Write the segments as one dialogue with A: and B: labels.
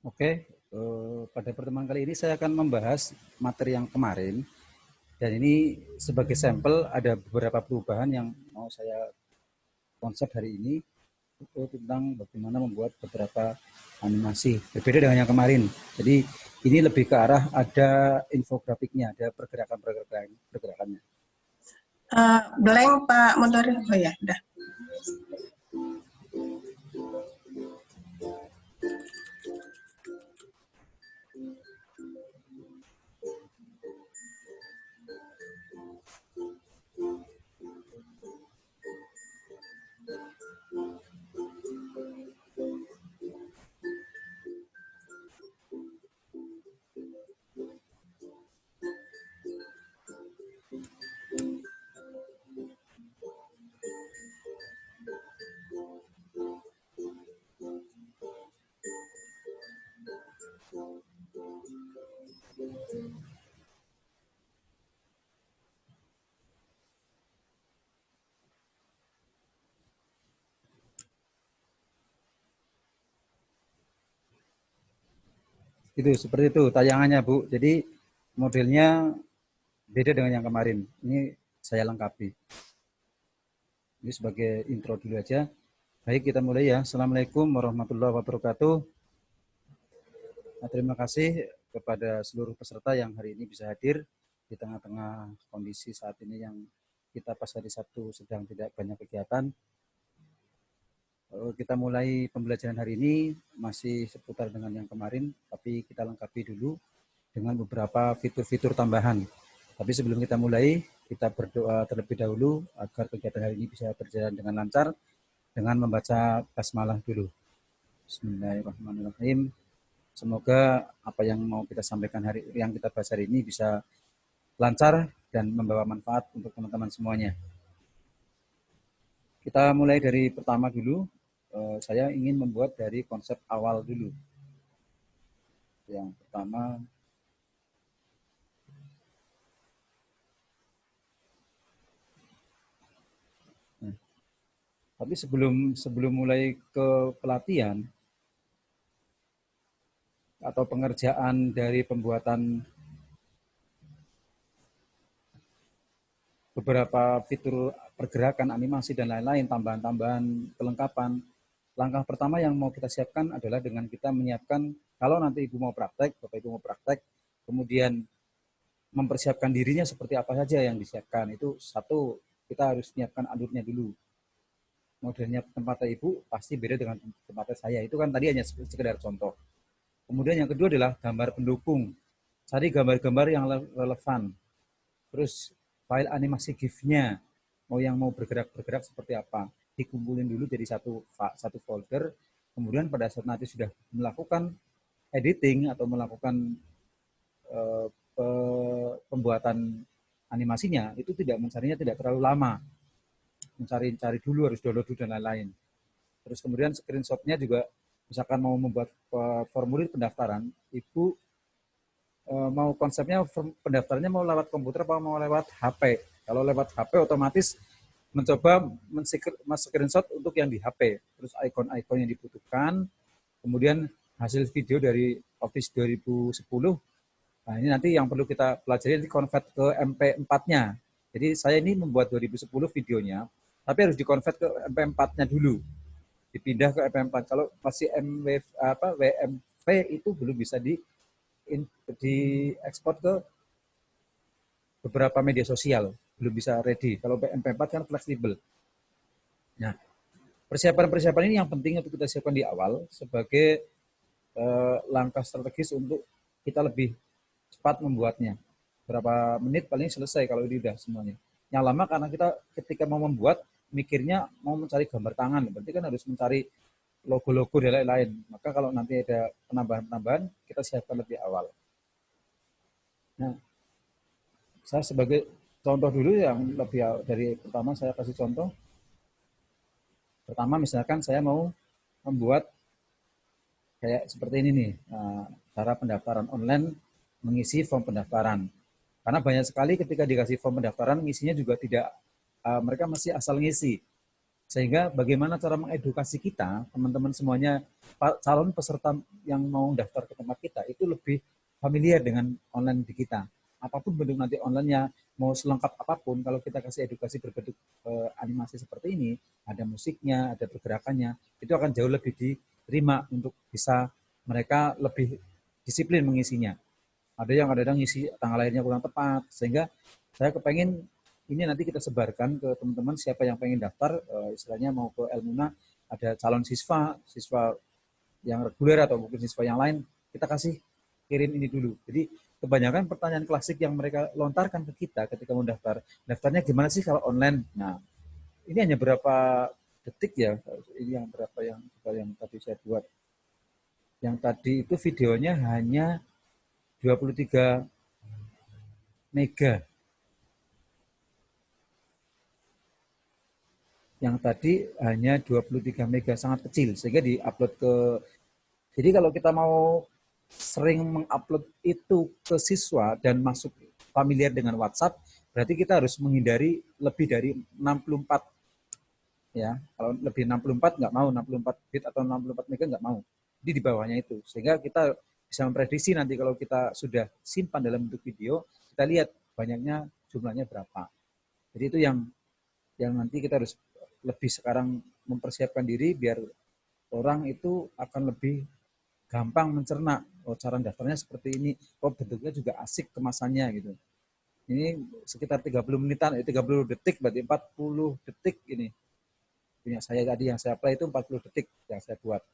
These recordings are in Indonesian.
A: Oke, pada pertemuan kali ini saya akan membahas materi yang kemarin, dan ini sebagai sampel ada beberapa perubahan yang mau saya konsep hari ini, itu tentang bagaimana membuat beberapa animasi berbeda dengan yang kemarin. Jadi ini lebih ke arah ada infografiknya, ada pergerakannya.
B: Blank Pak Moderator. Oh ya, udah.
A: Itu seperti itu tayangannya, Bu. Jadi modelnya beda dengan yang kemarin. Ini saya lengkapi. Ini sebagai intro dulu aja. Baik, kita mulai ya. Assalamualaikum warahmatullahi wabarakatuh. Nah, terima kasih kepada seluruh peserta yang hari ini bisa hadir di tengah-tengah kondisi saat ini yang kita pas hari Sabtu sedang tidak banyak kegiatan. Kita mulai pembelajaran hari ini masih seputar dengan yang kemarin, tapi kita lengkapi dulu dengan beberapa fitur-fitur tambahan. Tapi sebelum kita mulai, kita berdoa terlebih dahulu agar kegiatan hari ini bisa berjalan dengan lancar dengan membaca basmalah dulu. Bismillahirrahmanirrahim. Semoga apa yang mau kita sampaikan yang kita bahas hari ini bisa lancar dan membawa manfaat untuk teman-teman semuanya. Kita mulai dari pertama dulu. Saya ingin membuat dari konsep awal dulu. Yang pertama, tapi sebelum mulai ke pelatihan atau pengerjaan dari pembuatan beberapa fitur pergerakan, animasi, dan lain-lain, tambahan-tambahan, kelengkapan. Langkah pertama yang mau kita siapkan adalah dengan kita menyiapkan, kalau nanti Ibu mau praktek, Bapak Ibu mau praktek, kemudian mempersiapkan dirinya seperti apa saja yang disiapkan. Itu satu, kita harus siapkan alurnya dulu. Modelnya tempatnya Ibu pasti beda dengan tempatnya saya. Itu kan tadi hanya sekedar contoh. Kemudian yang kedua adalah gambar pendukung. Cari gambar-gambar yang relevan. Terus file animasi GIF-nya, mau bergerak-bergerak seperti apa, dikumpulin dulu jadi satu folder. Kemudian pada saat nanti sudah melakukan editing atau melakukan pembuatan animasinya, itu mencarinya tidak terlalu lama, mencari dulu, harus download dulu dan lain-lain. Terus kemudian screenshotnya juga, misalkan mau membuat formulir pendaftaran, Ibu mau konsepnya pendaftarannya mau lewat komputer apa mau lewat HP. Kalau lewat HP otomatis mencoba screenshot untuk yang di HP. Terus ikon-ikon yang dibutuhkan, kemudian hasil video dari Office 2010. Nah, ini nanti yang perlu kita pelajari, nanti convert ke MP4-nya. Jadi saya ini membuat 2010 videonya, tapi harus dikonvert ke MP4-nya dulu. Dipindah ke MP4. Kalau masih WMV itu belum bisa diekspor ke beberapa media sosial, belum bisa ready. Kalau MP4 kan fleksibel. Nah, persiapan-persiapan ini yang penting untuk kita siapkan di awal sebagai langkah strategis untuk kita lebih cepat membuatnya. Berapa menit paling selesai kalau ini udah semuanya. Yang lama karena kita ketika mau membuat, mikirnya mau mencari gambar tangan, berarti kan harus mencari logo-logo dan lain-lain. Maka kalau nanti ada penambahan-penambahan, kita siapkan lebih awal. Nah, saya sebagai contoh dulu yang lebih dari pertama saya kasih contoh. Pertama misalkan saya mau membuat kayak seperti ini nih, cara pendaftaran online, mengisi form pendaftaran. Karena banyak sekali ketika dikasih form pendaftaran, ngisinya juga tidak, mereka masih asal ngisi. Sehingga bagaimana cara mengedukasi kita, teman-teman semuanya, calon peserta yang mau daftar ke tempat kita, itu lebih familiar dengan online di kita. Apapun bentuk nanti online-nya, mau selengkap apapun, kalau kita kasih edukasi berbentuk animasi seperti ini, ada musiknya, ada pergerakannya, itu akan jauh lebih diterima untuk bisa mereka lebih disiplin mengisinya. Ada yang kadang-kadang ngisi tanggal lahirnya kurang tepat, sehingga saya kepengen ini nanti kita sebarkan ke teman-teman siapa yang pengen daftar, istilahnya mau ke Elmuna, ada calon siswa, siswa yang reguler atau mungkin siswa yang lain, kita kasih kirim ini dulu. Jadi kebanyakan pertanyaan klasik yang mereka lontarkan ke kita ketika mau daftar, daftarnya gimana sih kalau online? Nah, ini hanya berapa detik ya, ini yang berapa yang tadi saya buat. Yang tadi itu videonya hanya 23 mega. Yang tadi hanya 23 mega, sangat kecil, sehingga diupload ke, jadi kalau kita mau sering mengupload itu ke siswa dan masuk familiar dengan WhatsApp, berarti kita harus menghindari lebih dari 64, ya. Kalau lebih 64 nggak mau, 64 bit atau 64 mega nggak mau. Jadi di bawahnya itu, sehingga kita bisa memprediksi nanti kalau kita sudah simpan dalam bentuk video, kita lihat banyaknya jumlahnya berapa. Jadi itu yang nanti kita harus lebih sekarang mempersiapkan diri biar orang itu akan lebih gampang mencerna, oh cara daftarnya seperti ini, oh bentuknya juga asik kemasannya gitu. Ini sekitar 30 menitan, 30 detik berarti 40 detik ini. Punya saya tadi yang saya play itu 40 detik yang saya buat.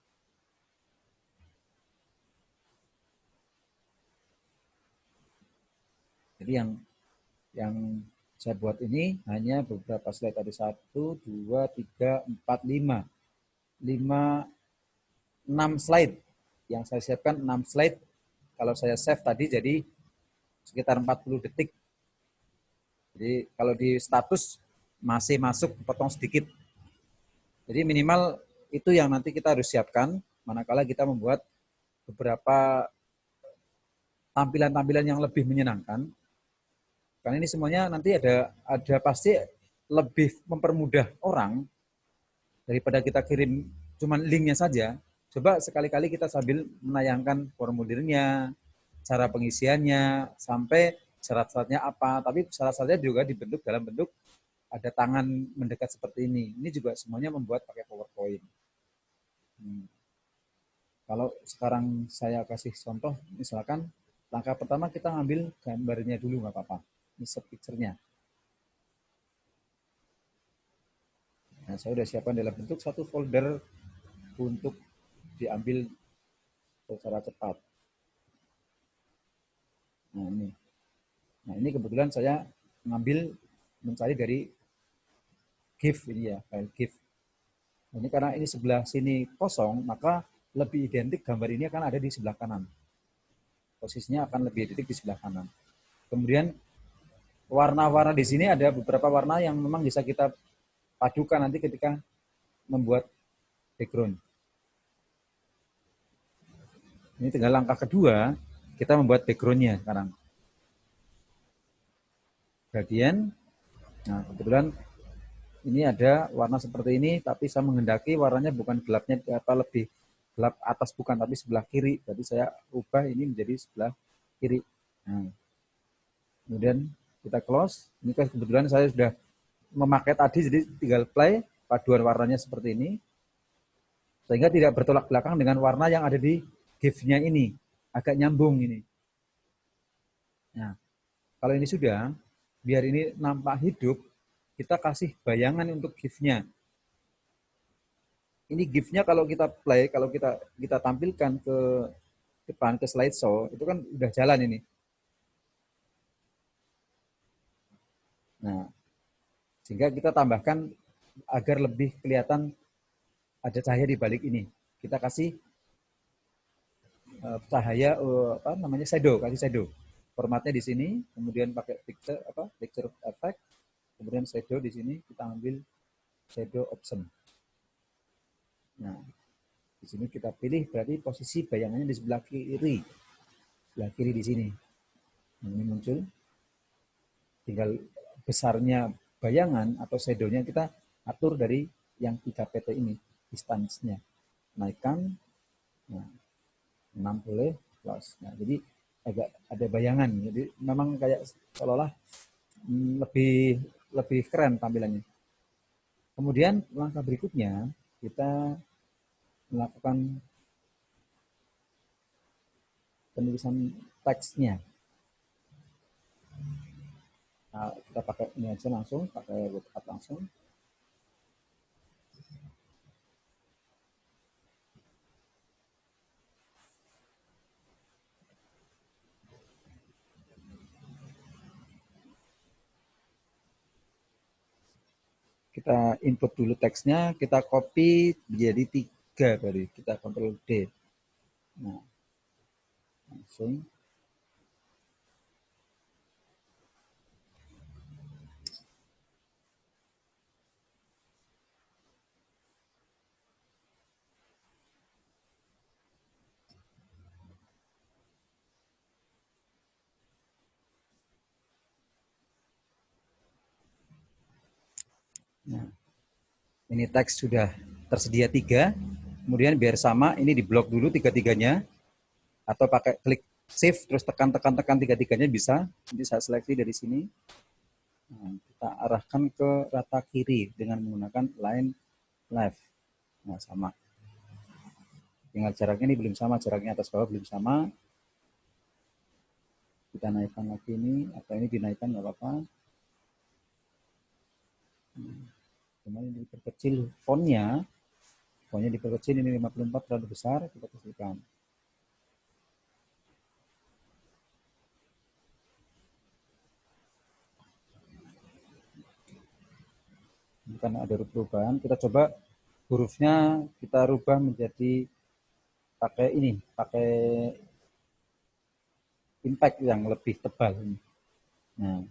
A: Jadi yang saya buat ini hanya beberapa slide tadi, 1, 2, 3, 4, 5. 6 slide. Yang saya siapkan 6 slide. Kalau saya save tadi jadi sekitar 40 detik. Jadi kalau di status masih masuk, potong sedikit. Jadi minimal itu yang nanti kita harus siapkan manakala kita membuat beberapa tampilan-tampilan yang lebih menyenangkan. Karena ini semuanya nanti ada pasti lebih mempermudah orang daripada kita kirim cuman linknya saja. Coba sekali-kali kita sambil menayangkan formulirnya, cara pengisiannya, sampai syarat-syaratnya apa. Tapi syarat-syaratnya juga dibentuk dalam bentuk ada tangan mendekat seperti ini. Ini juga semuanya membuat pakai PowerPoint. Kalau sekarang saya kasih contoh, misalkan langkah pertama kita ngambil gambarnya dulu, nggak apa-apa. Ini set picture-nya. Nah, saya sudah siapkan dalam bentuk satu folder untuk diambil secara cepat. Nah ini kebetulan saya mencari dari GIF ini ya, file GIF. Nah, ini karena ini sebelah sini kosong, maka lebih identik gambar ini akan ada di sebelah kanan. Posisinya akan lebih identik di sebelah kanan. Kemudian warna-warna di sini ada beberapa warna yang memang bisa kita padukan nanti ketika membuat background. Ini tinggal langkah kedua, kita membuat background-nya sekarang. Gradient. Nah, kebetulan ini ada warna seperti ini, tapi saya menghendaki warnanya bukan gelapnya lebih gelap atas, bukan, tapi sebelah kiri. Jadi saya ubah ini menjadi sebelah kiri. Nah, kemudian kita close. Ini kan kebetulan saya sudah memakai tadi, jadi tinggal play, paduan warnanya seperti ini. Sehingga tidak bertolak belakang dengan warna yang ada di GIF-nya ini. Agak nyambung ini. Nah, kalau ini sudah, biar ini nampak hidup, kita kasih bayangan untuk GIF-nya. Ini GIF-nya kalau kita play, kalau kita tampilkan ke depan, ke slideshow, itu kan udah jalan ini. Nah, sehingga kita tambahkan agar lebih kelihatan ada cahaya di balik ini. Kita kasih cahaya, shadow, kasih shadow. Formatnya di sini, kemudian pakai picture effect, kemudian shadow di sini kita ambil shadow option. Nah, di sini kita pilih berarti posisi bayangannya di sebelah kiri. Sebelah kiri di sini. Nah, ini muncul. Tinggal besarnya bayangan atau shadow-nya kita atur dari yang 3 PT ini, distance-nya. Naikkan, nah, 6 boleh, plus. Nah, jadi agak ada bayangan. Jadi memang kayak seolah-olah lebih keren tampilannya. Kemudian langkah berikutnya kita melakukan penulisan teksnya. Nah, kita pakai ini aja langsung, pakai WordPad langsung. Kita input dulu teksnya, kita copy menjadi 3 baru kita Ctrl D. Nah, langsung. Nah, ini teks sudah tersedia 3. Kemudian biar sama, ini di blok dulu 3-3-nya. Atau pakai klik shift, terus tekan 3-3-nya bisa. Nanti saya seleksi dari sini. Nah, kita arahkan ke rata kiri dengan menggunakan line left. Nah, sama. Tinggal jaraknya ini belum sama, jaraknya atas bawah belum sama. Kita naikkan lagi ini, atau ini dinaikkan nggak apa-apa. Kemudian diperkecil fontnya diperkecil, ini 54 terlalu besar, kita kecilkan. Karena ada perubahan, kita coba hurufnya kita rubah menjadi pakai impact yang lebih tebal. Nah,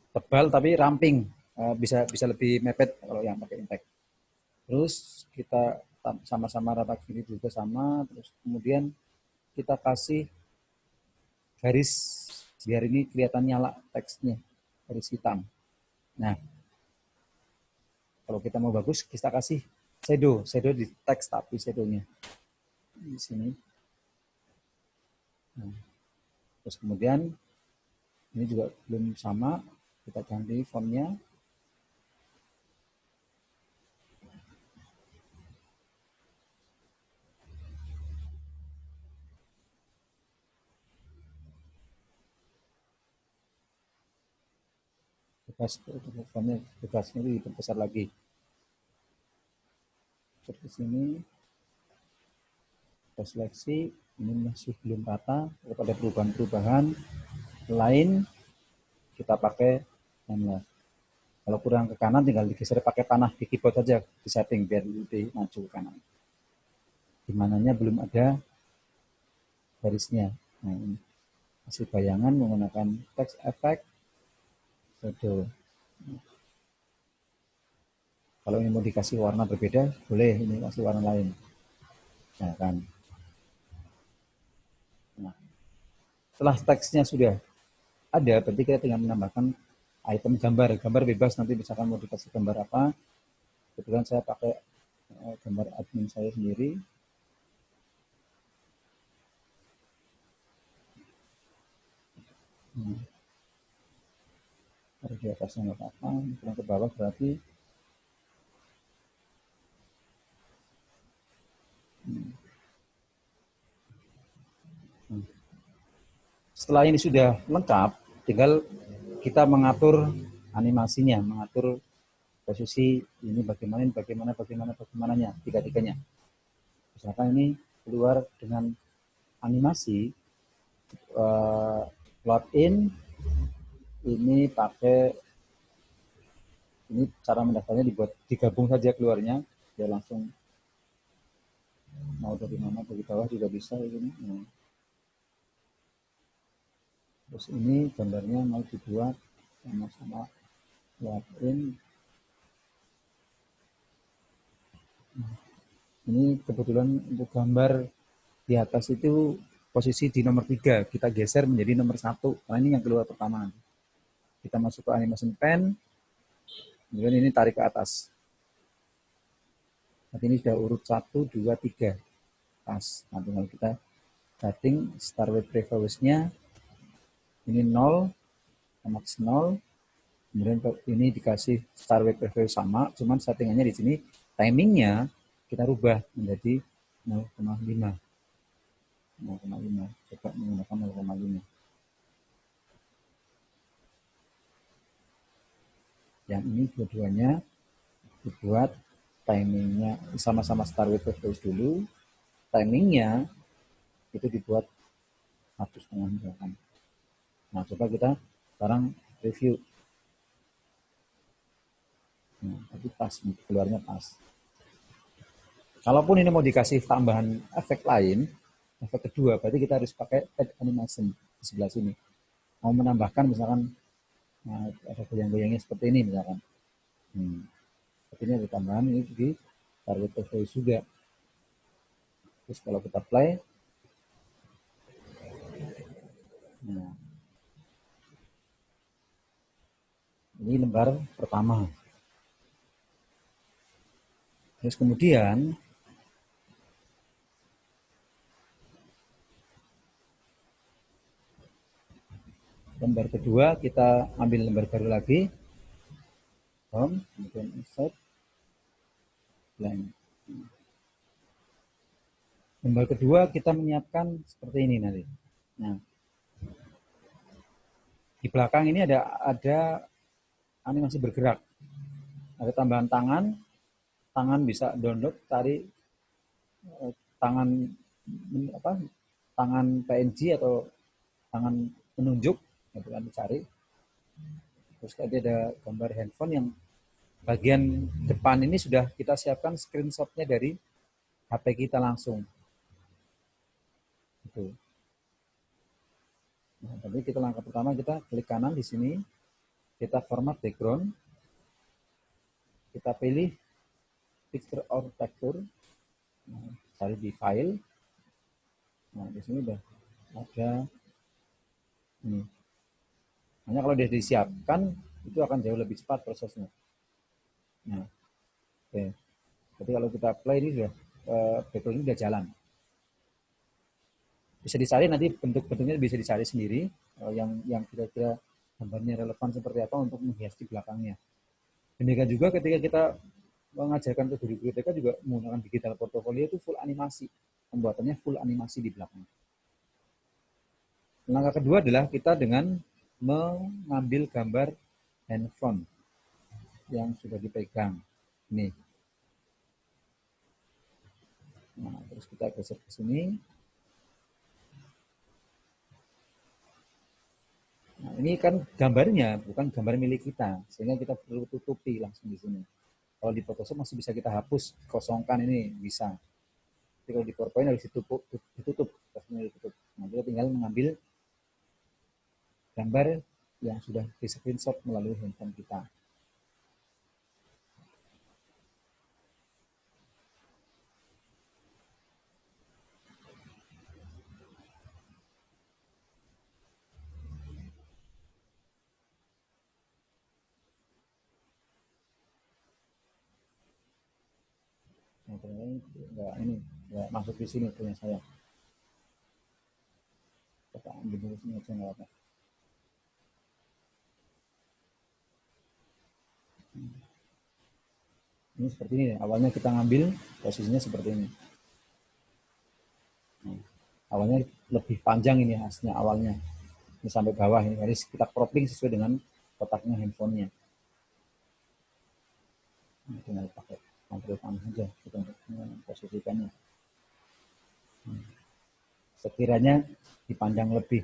A: tebal tapi ramping, bisa lebih mepet kalau yang pakai impact. Terus kita sama-sama rata kiri juga sama, terus kemudian kita kasih garis biar ini kelihatan nyala teksnya, garis hitam. Nah, kalau kita mau bagus, kita kasih shadow di teks tapi shadownya di sini. Nah, terus kemudian ini juga belum sama, kita ganti fontnya. Fontnya tugasnya itu diperbesar lagi. Seperti sini. Kita seleksi, ini masih belum rata, ada perubahan-perubahan lain, kita pakai hand left. Kalau kurang ke kanan tinggal digeser pakai panah di keyboard saja, di setting biar lebih maju ke kanan. Dimananya belum ada garisnya. Nah, ini hasil bayangan menggunakan text effect shadow. Kalau ini mau dikasih warna berbeda, boleh ini kasih warna lain. Nah, kan. Nah, setelah teksnya sudah ada, berarti kita tinggal menambahkan item gambar bebas, nanti misalkan mau dikasih gambar apa. Kebetulan saya pakai gambar admin saya sendiri. Ada di atasnya nggak apa-apa, kurang ke bawah berarti. Setelah ini sudah lengkap, tinggal kita mengatur animasinya, mengatur posisi ini bagaimananya, tiga-tiganya. Misalkan ini keluar dengan animasi, load in, ini pakai, ini cara mendaftarnya dibuat digabung saja keluarnya, dia langsung mau dari mana, dari bawah juga bisa ini. Nah. Terus ini gambarnya mau dibuat sama-sama load in. Ini kebetulan untuk gambar di atas itu posisi di nomor 3, kita geser menjadi nomor 1, karena ini yang keluar pertama. Kita masuk ke animation pen, kemudian ini tarik ke atas. Nanti ini sudah urut 1, 2, 3. Pas. Nah, tinggal kita setting start web previous-nya. Ini 0, max 0. Kemudian ini dikasih start web previous sama, cuman settingannya di sini timingnya kita rubah menjadi 0,5. 0,5. Coba menggunakan 0,5. Yang ini dua-duanya dibuat timingnya sama-sama start web previous dulu. Timingnya itu dibuat 1,5 misalkan. Nah, coba kita sekarang review. Nah, tapi pas, keluarnya pas. Kalaupun ini mau dikasih tambahan efek lain, efek kedua, berarti kita harus pakai add animation di sebelah sini. Mau menambahkan misalkan, nah, ada goyang-goyangnya seperti ini misalkan. Seperti ini ada tambahan ini di target previous juga. Terus kalau kita play, nah, ini lembar pertama. Terus kemudian lembar kedua kita ambil lembar baru lagi, home, kemudian insert, blank. Lembar kedua kita menyiapkan seperti ini nanti. Nah, di belakang ini ada animasi bergerak, ada tambahan tangan, tangan bisa download, cari tangan apa, tangan PNG atau tangan penunjuk, gitu kan dicari. Terus ada gambar handphone yang bagian depan ini sudah kita siapkan screenshotnya dari HP kita langsung. Gitu. Nah, tapi kita langkah pertama kita klik kanan di sini, kita format background, kita pilih picture or texture, nah, cari di file. Nah, di sini udah ada ini. Hanya kalau dia disiapkan itu akan jauh lebih cepat prosesnya. Nah, oke. Jadi kalau kita play ini sudah background ini sudah jalan. Bisa dicari nanti bentuk-bentuknya bisa dicari sendiri yang kira-kira gambarnya relevan seperti apa untuk menghias di belakangnya. Demikian juga ketika kita mengajarkan ke guru TK juga menggunakan digital portfolio itu full animasi. Pembuatannya full animasi di belakang. Langkah kedua adalah kita dengan mengambil gambar handphone yang sudah dipegang. Ini. Nah, terus kita geser ke sini. Nah, ini kan gambarnya bukan gambar milik kita, sehingga kita perlu tutupi langsung di sini. Kalau di Photoshop masih bisa kita hapus, kosongkan ini bisa. Tapi kalau di PowerPoint harus ditutup. Nah, kita tinggal mengambil gambar yang sudah di screenshot melalui handphone kita. Nah, ini nggak masuk di sini punya saya. Kita ambil dulu sini aja nggak apa. Ini seperti ini. Awalnya kita ngambil posisinya seperti ini. Nah, awalnya lebih panjang ini asnya awalnya. Ini sampai bawah ini. Jadi kita cropping sesuai dengan kotaknya handphonenya. Nah, tinggal pakai kontrol panah saja kita untuk memposisikannya. Sekiranya dipanjang lebih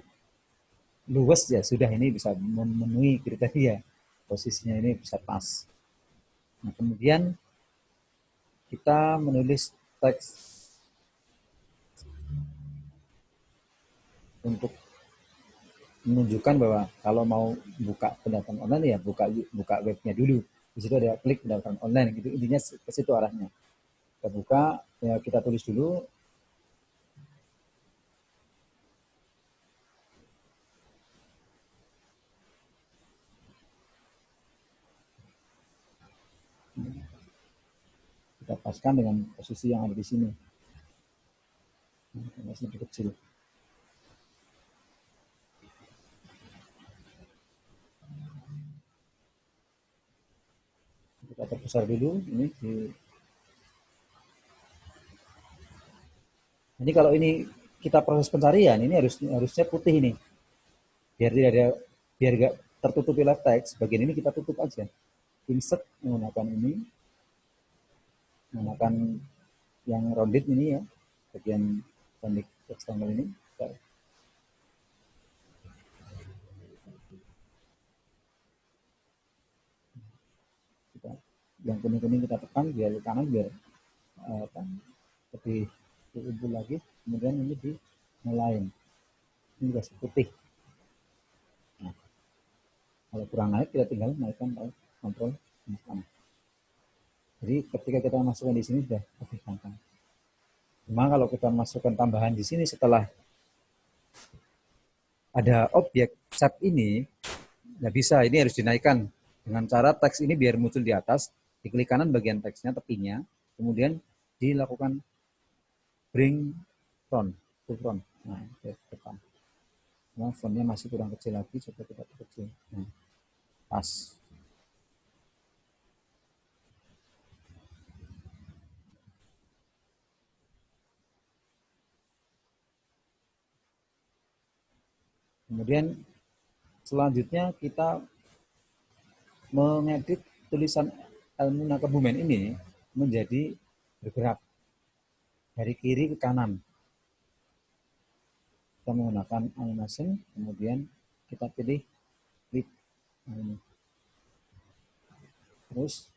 A: luas ya sudah, ini bisa memenuhi kriteria posisinya ini bisa pas. Nah, kemudian kita menulis teks untuk menunjukkan bahwa kalau mau buka pendaftaran online ya buka webnya dulu. Di situ ada klik pendaftaran online gitu, intinya ke situ arahnya. Kita buka ya, kita tulis dulu kita paskan dengan posisi yang ada di sini. Nah, lebih kecil. Kita perbesar dulu ini ini kalau ini kita proses pencarian ini harusnya putih ini. Biar tidak ada biar enggak tertutupi oleh teks, bagian ini kita tutup aja. Insert menggunakan ini. Menggunakan yang rounded ini ya, bagian rounded rectangle ini. Kita, yang kuning-kuning kita tekan biar ke kanan biar lebih terkumpul lagi. Kemudian ini di lain. Ini kasih putih. Nah, kalau kurang naik kita tinggal naikkan kontrol kanan. Jadi ketika kita masukkan di sini sudah lebih gampang. Cuma kalau kita masukkan tambahan di sini setelah ada objek set ini, nggak bisa. Ini harus dinaikkan dengan cara teks ini biar muncul di atas, diklik kanan bagian teksnya, tepinya, kemudian dilakukan bring front, to front. Nah, ke depan. Nah, fontnya masih kurang kecil lagi, coba kita kecil. Nah, pas. Kemudian selanjutnya kita mengedit tulisan Elmina Kebumen ini menjadi bergerak dari kiri ke kanan. Kita menggunakan animation, kemudian kita pilih klik. Terus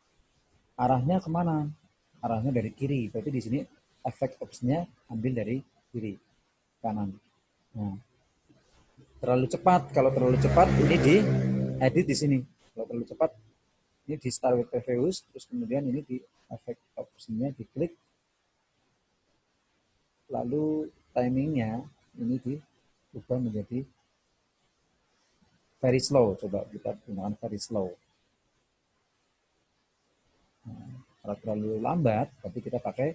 A: arahnya kemana? Arahnya dari kiri. Berarti di sini efek opsinya ambil dari kiri kanan. Nah, terlalu cepat. Kalau terlalu cepat ini di edit di sini. Kalau terlalu cepat ini di start with previous, terus kemudian ini di efek opsinya diklik. Lalu timingnya ini diubah menjadi very slow. Coba kita gunakan very slow. Nah, kalau terlalu lambat, berarti kita pakai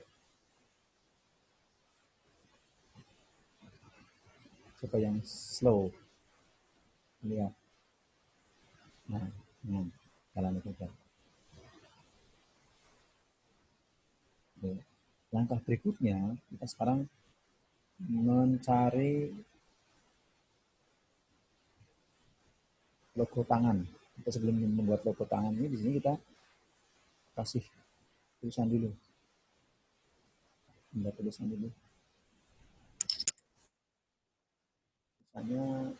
A: coba yang slow. Lihat. Nah, jalan itu kan. Langkah berikutnya, kita sekarang mencari logo tangan. Kita sebelum membuat logo tangan ini, di sini kita kasih tulisan dulu. Membuat tulisan dulu. Misalnya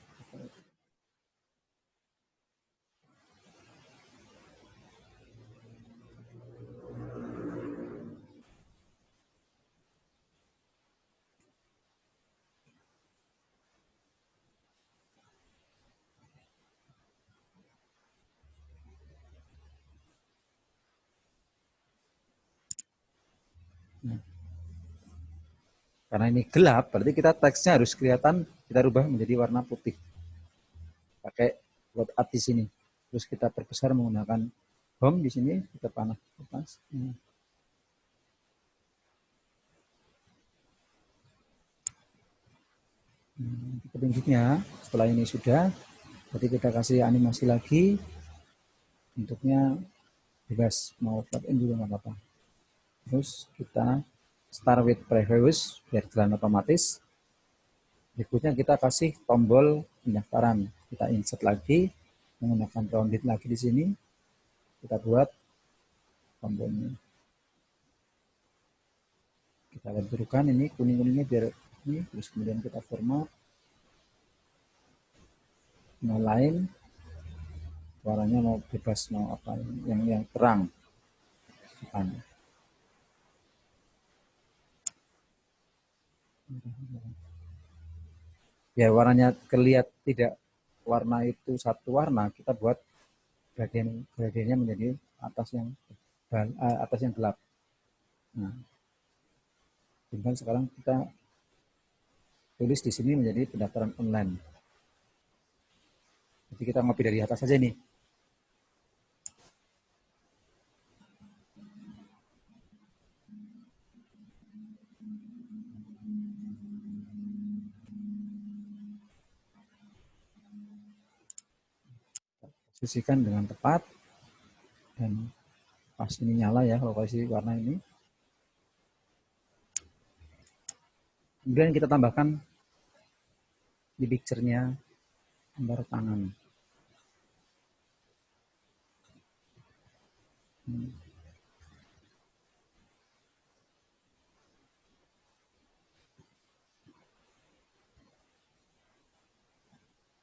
A: karena ini gelap, berarti kita teksnya harus kelihatan, kita rubah menjadi warna putih. Pakai word art di sini. Terus kita perbesar menggunakan home di sini, kita panah atas. Petunjuknya setelah ini sudah, jadi kita kasih animasi lagi. Bentuknya bebas, mau flat in juga nggak apa-apa. Terus kita start with previous biar jalan otomatis. Berikutnya kita kasih tombol pendaftaran. Kita insert lagi menggunakan rounded lagi di sini. Kita buat tombolnya. Kita benturkan ini kuning-kuningnya biar ini, terus kemudian kita format. Mau lain, warnanya mau bebas, mau apa yang terang. Biar warnanya kelihatan tidak warna itu satu warna, kita buat gradiennya menjadi atas yang gelap. Nah, tinggal sekarang kita tulis di sini menjadi pendaftaran online. Jadi kita ngopi dari atas saja nih. posisikan dengan tepat dan pas ini nyala ya kalau kasih warna ini. Kemudian kita tambahkan di picture-nya gambar tangan.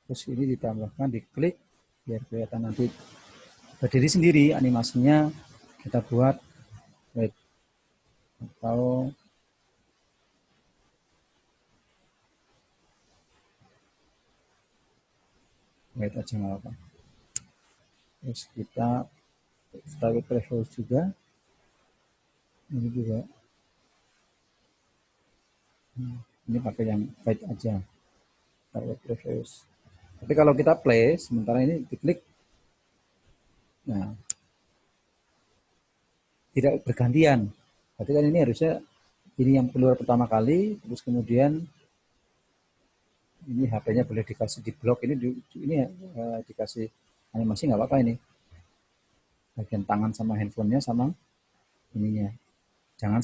A: Terus ini ditambahkan, diklik biar kelihatan nanti berdiri sendiri animasinya. Kita buat wait atau wait aja nggak apa. Terus kita start with previous juga. Ini juga. Ini pakai yang wait aja. Start with previous. Tapi kalau kita play, sementara ini diklik, nah tidak bergantian. Berarti kan ini harusnya ini yang keluar pertama kali, terus kemudian ini HP-nya boleh dikasih di blok, ini dikasih animasi nggak apa-apa ini. Bagian tangan sama handphonenya sama ininya. Jangan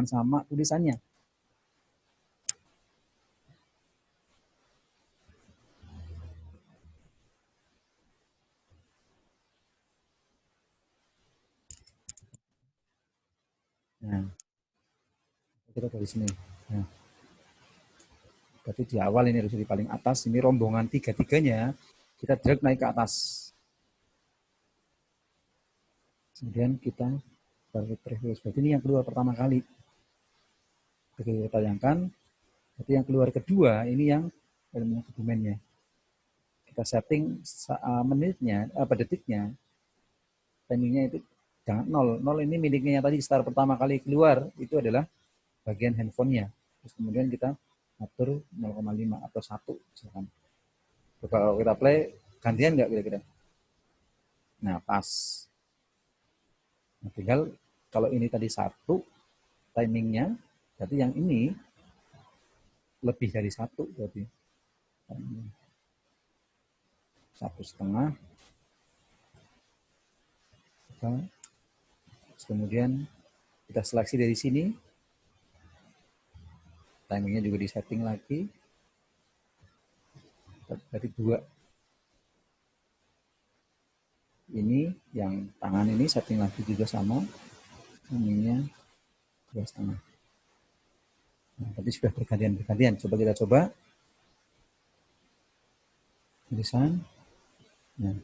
A: sama tulisannya. Nah, kita dari sini. Nah, berarti di awal ini harus di paling atas. Ini rombongan tiga-tiganya kita drag naik ke atas. Kemudian kita tarik previous. Berarti ini yang keluar pertama kali. Begitu kita tayangkan. Berarti yang keluar kedua ini yang elemen dokumennya. Kita setting menitnya, detiknya, timingnya itu jangan 0. 0 ini miliknya yang tadi start pertama kali keluar, itu adalah bagian handphonenya. Terus kemudian kita atur 0,5 atau 1 misalkan. Coba kalau kita play, gantian nggak kira-kira? Nah, pas. Nah, tinggal kalau ini tadi 1 timingnya, berarti yang ini lebih dari 1 berarti. 1,5. Kemudian kita seleksi dari sini. Timingnya juga disetting lagi. Berarti 2. Ini yang tangan ini setting lagi juga sama. Timingnya 2,5. Nah, tadi sudah bergantian. Coba kita coba. Tulisan. Nah,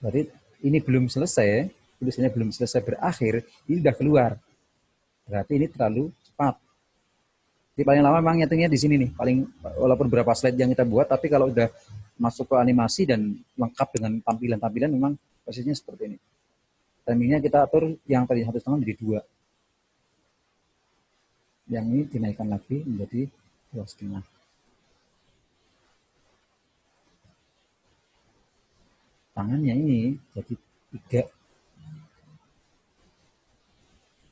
A: berarti ini belum selesai. Tulisannya belum selesai berakhir. Ini sudah keluar. Berarti ini terlalu cepat. Jadi paling lama memang nyetingnya di sini nih. Paling walaupun berapa slide yang kita buat, tapi kalau udah masuk ke animasi dan lengkap dengan tampilan-tampilan memang posisinya seperti ini. Timingnya kita atur yang tadi 1,5 menjadi 2. Yang ini dinaikkan lagi menjadi 2,5. Tangannya ini jadi 3.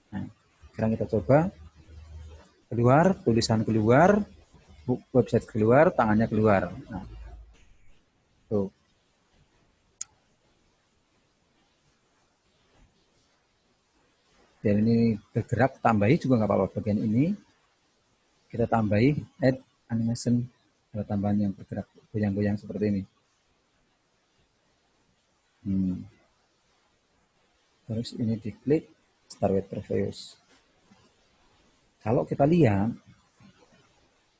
A: Nah, sekarang kita coba keluar, tulisan keluar, website keluar, tangannya keluar. Nah, tuh. Dan ini bergerak, tambahi juga nggak apa-apa. Bagian ini kita tambahi add animation, ada tambahan yang bergerak goyang-goyang seperti ini. Terus ini diklik start with previous. Kalau kita lihat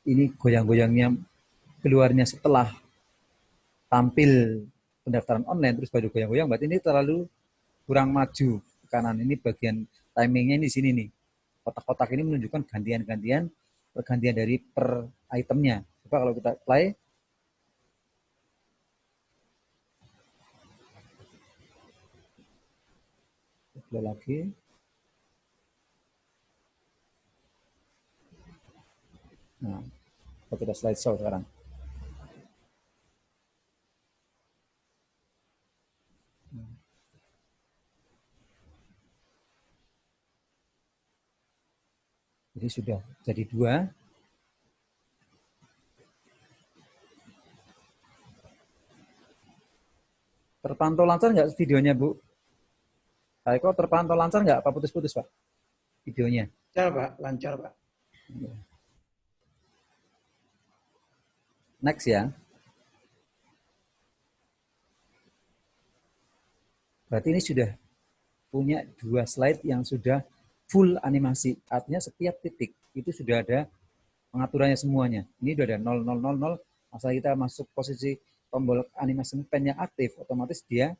A: ini goyang-goyangnya keluarnya setelah tampil pendaftaran online terus baru goyang-goyang, berarti ini terlalu kurang maju ke kanan. Ini bagian timingnya ini di sini nih. Kotak-kotak ini menunjukkan gantian-gantian pergantian dari per itemnya. Coba kalau kita play. Play lagi. Nah, kalau kita slideshow sekarang. Jadi sudah jadi 2. Terpantau lancar nggak videonya, Bu? Pak Eko, terpantau lancar nggak? Apa putus-putus, Pak? Videonya.
C: Lancar, Pak. Lancar, Pak.
A: Next ya. Berarti ini sudah punya 2 slide yang sudah full animasi. Artinya setiap titik itu sudah ada pengaturannya semuanya. Ini sudah ada 0000. Asal kita masuk posisi tombol animation pen yang aktif, otomatis dia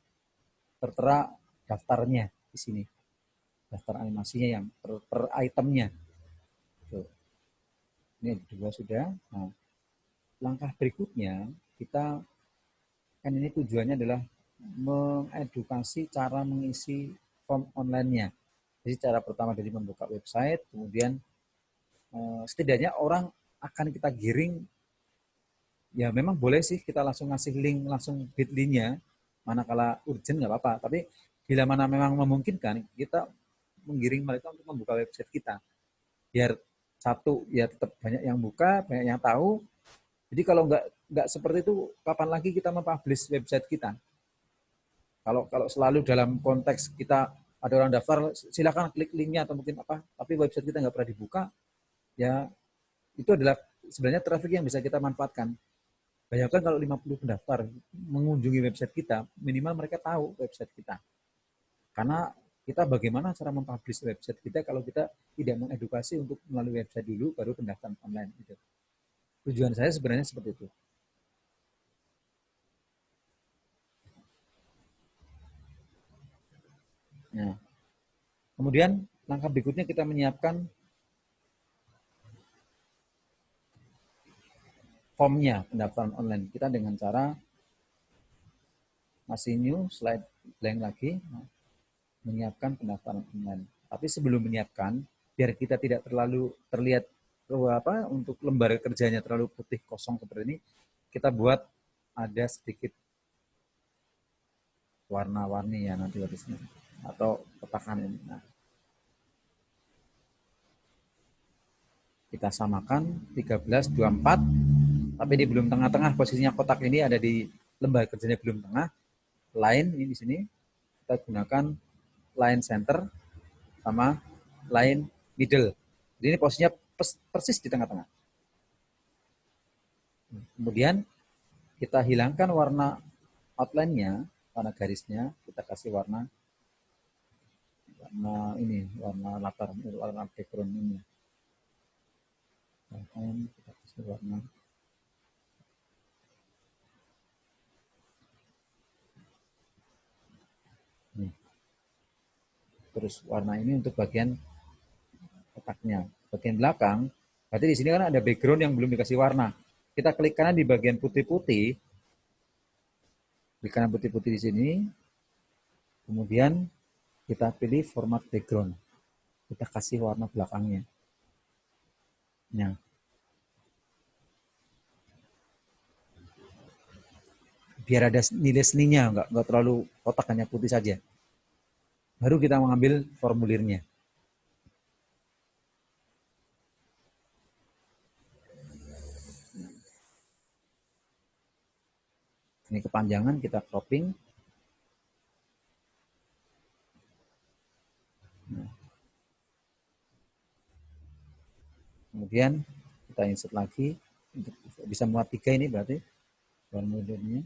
A: tertera daftarnya di sini. Daftar animasinya yang per itemnya. Tuh. Ini 2 sudah. Nah, langkah berikutnya kita kan ini tujuannya adalah mengedukasi cara mengisi form online-nya. Jadi cara pertama dari membuka website, kemudian setidaknya orang akan kita giring, ya memang boleh sih kita langsung ngasih link, langsung bit.ly-nya, manakala urgent nggak apa-apa, tapi bila mana memang memungkinkan, kita menggiring mereka untuk membuka website kita. Biar satu, ya tetap banyak yang buka, banyak yang tahu. Jadi kalau nggak seperti itu, kapan lagi kita mempublish website kita? Kalau selalu dalam konteks kita ada orang daftar, silakan klik linknya atau mungkin apa, tapi website kita nggak pernah dibuka, ya itu adalah sebenarnya traffic yang bisa kita manfaatkan. Bayangkan kalau 50 pendaftar mengunjungi website kita, minimal mereka tahu website kita. Karena kita bagaimana cara mempublish website kita kalau kita tidak mengedukasi untuk melalui website dulu, baru pendaftaran online. Gitu. Tujuan saya sebenarnya seperti itu. Nah, kemudian langkah berikutnya kita menyiapkan formnya pendaftaran online. Kita dengan cara masih new, slide blank lagi, menyiapkan pendaftaran online. Tapi sebelum menyiapkan, biar kita tidak terlalu terlihat untuk lembar kerjanya terlalu putih kosong seperti ini, kita buat ada sedikit warna-warni ya nanti di sini atau kotakan ini. Nah, kita samakan 13, 24, tapi ini belum tengah-tengah, posisinya kotak ini ada di lembar kerjanya belum tengah. Line ini di sini kita gunakan line center sama line middle. Jadi ini posisinya persis di tengah-tengah. Kemudian kita hilangkan warna outline-nya, warna garisnya, kita kasih warna ini, warna latar, warna background ini. Kita kasih warna ini. Terus warna ini untuk bagian kotaknya. Bagian belakang, berarti di sini kan ada background yang belum dikasih warna. Kita klik kanan di bagian putih-putih. Klik kanan putih-putih di sini. Kemudian kita pilih format background. Kita kasih warna belakangnya. Nah. Biar ada nilai seninya, nggak terlalu kotak hanya putih saja. Baru kita mengambil formulirnya. Ini kepanjangan, kita cropping. Nah. Kemudian kita insert lagi. Untuk bisa muat 3 ini berarti formulirnya.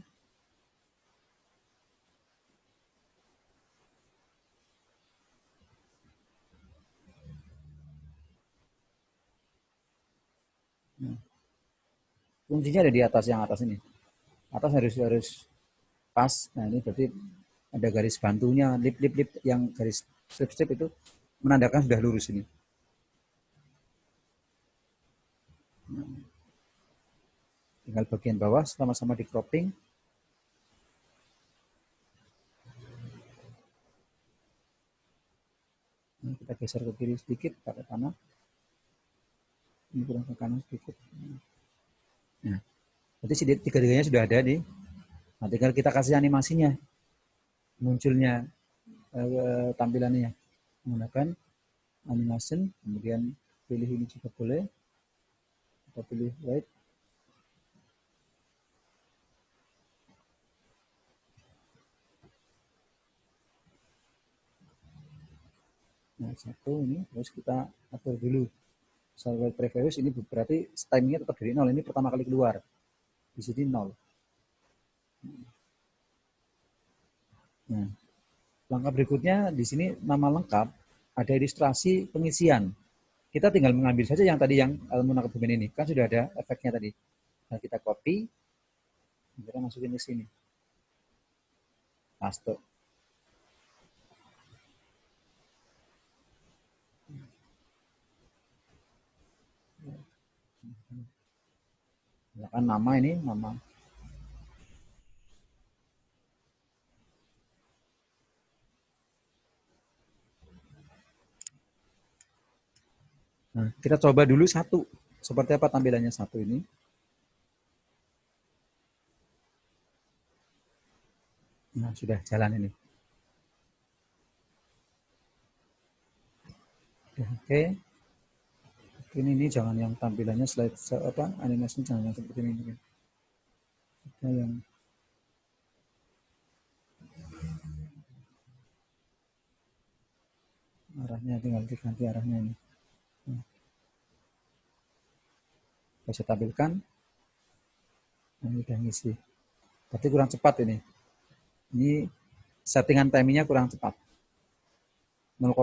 A: Nah. Kuncinya ada di atas, yang atas ini. Atas harus pas. Nah ini berarti ada garis bantunya, lip yang garis strip itu menandakan sudah lurus ini. Nah, tinggal bagian bawah sama-sama di cropping. Ini kita geser ke kiri sedikit pakai tanah. Ini kurang ke kanan sedikit. Nah, berarti tiga-tiganya sudah ada nih. Nah, tinggal kita kasih animasinya, munculnya tampilannya menggunakan animation, kemudian pilih ini juga boleh, kita pilih white. Nah, satu ini terus kita atur dulu. Salary previous ini berarti timingnya tetap dari 0. Ini pertama kali keluar. Di sini 0. Nah, langkah berikutnya di sini nama lengkap, ada ilustrasi pengisian. Kita tinggal mengambil saja yang tadi yang al-munakab ini. Kan sudah ada efeknya tadi. Nah, kita copy, kita masukin ke sini. Paste. Misalkan nama ini, nama. Nah, kita coba dulu satu. Seperti apa tampilannya satu ini. Nah, sudah jalan ini. Oke. Ini jangan yang tampilannya slide apa animasinya jangan yang seperti ini. Kita yang arahnya tinggal diganti arahnya ini. Nah, saya tampilkan. Ini udah ngisi. Berarti kurang cepat ini. Ini settingan timingnya kurang cepat. 0,5.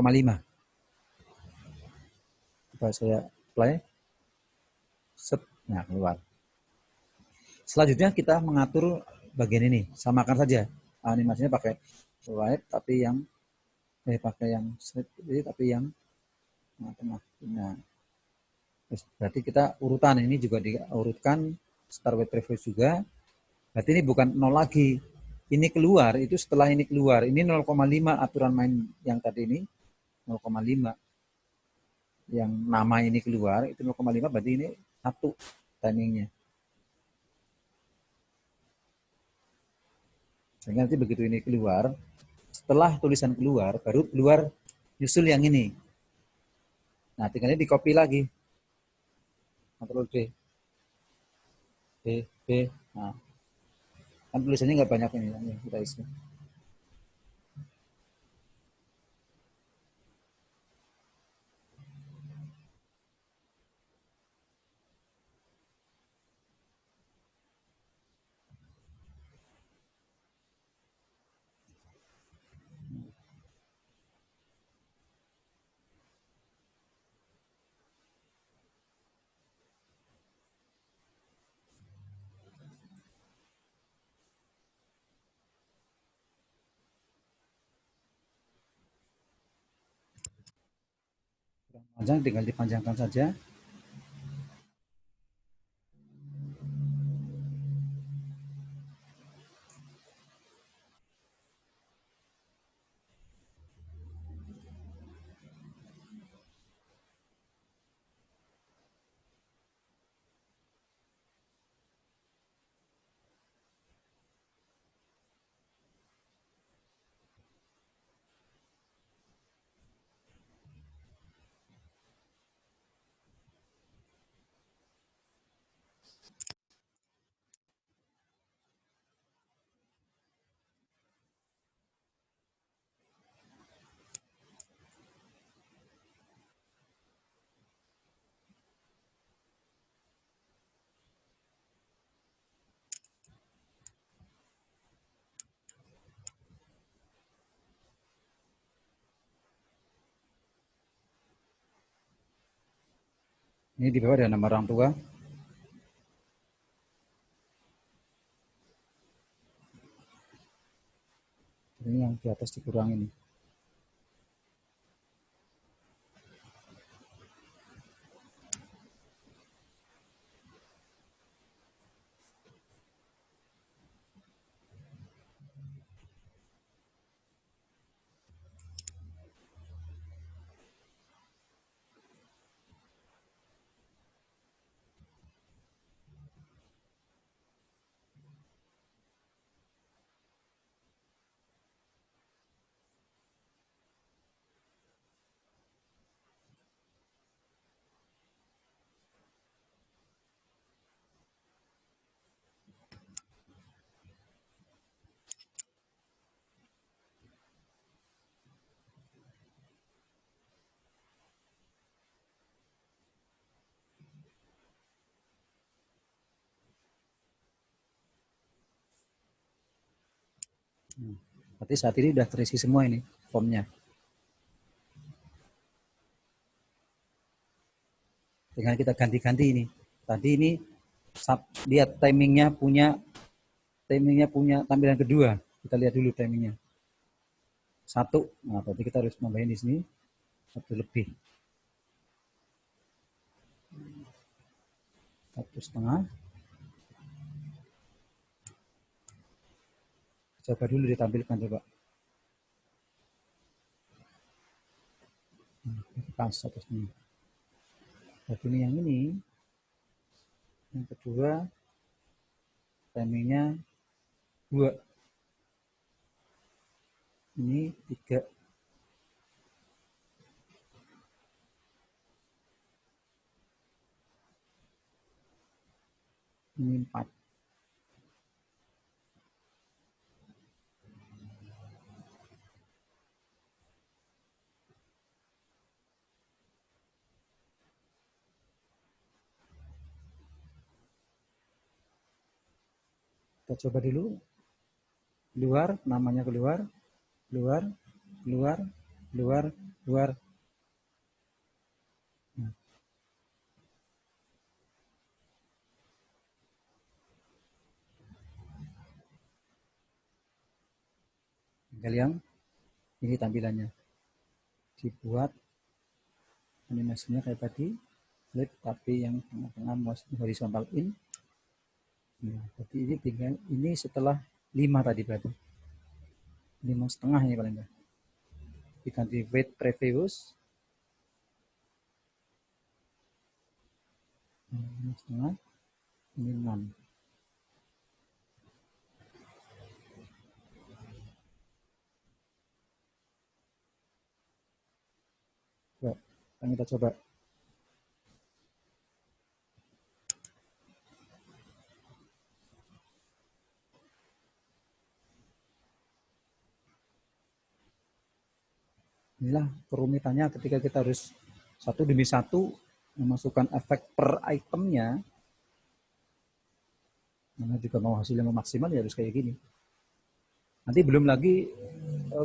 A: Coba saya play. Set. Nah, keluar. Selanjutnya kita mengatur bagian ini. Samakan saja. Animasinya pakai slide tapi yang pakai yang slide tapi yang tengah. Nah, berarti kita urutan ini juga diurutkan start with previous juga. Berarti ini bukan 0 lagi. Ini keluar, itu setelah ini keluar. Ini 0,5 aturan main yang tadi ini. 0,5. Yang nama ini keluar, itu 0,5 berarti ini 1 timingnya. Sehingga nanti begitu ini keluar, setelah tulisan keluar, baru keluar nyusul yang ini. Nah, tinggal ini di copy lagi. Ctrl D. D, B. Nah, kan tulisannya nggak banyak ini, kita isi. Panjang tinggal dipanjangkan saja. Ini di bawah ada nama orang tua. Ini yang di atas dikurangi ini. Berarti saat ini sudah terisi semua ini formnya. Dengan kita ganti-ganti ini. Tadi ini lihat timingnya punya tampilan kedua. Kita lihat dulu timingnya. 1. Nah, berarti kita harus nambahin di sini 1 lebih. 1,5. Coba dulu ditampilkan coba. Pas 1,5. Jadi ini yang kedua timingnya 2. Ini 3. Ini 4. Kita coba dulu. Keluar, namanya keluar. Keluar. Nah. Tinggal yang ini tampilannya. Dibuat animasinya kayak tadi. Flip, tapi yang tengah-tengah horizontal in. Nah, berarti ini tinggal ini setelah 5 tadi berarti 5,5 ini paling enggak. Diganti wait previous 5,5, ini 6. Coba, kita coba. Inilah kerumitannya ketika kita harus satu demi satu memasukkan efek per itemnya. Mana juga mau hasilnya maksimal ya harus kayak gini. Nanti belum lagi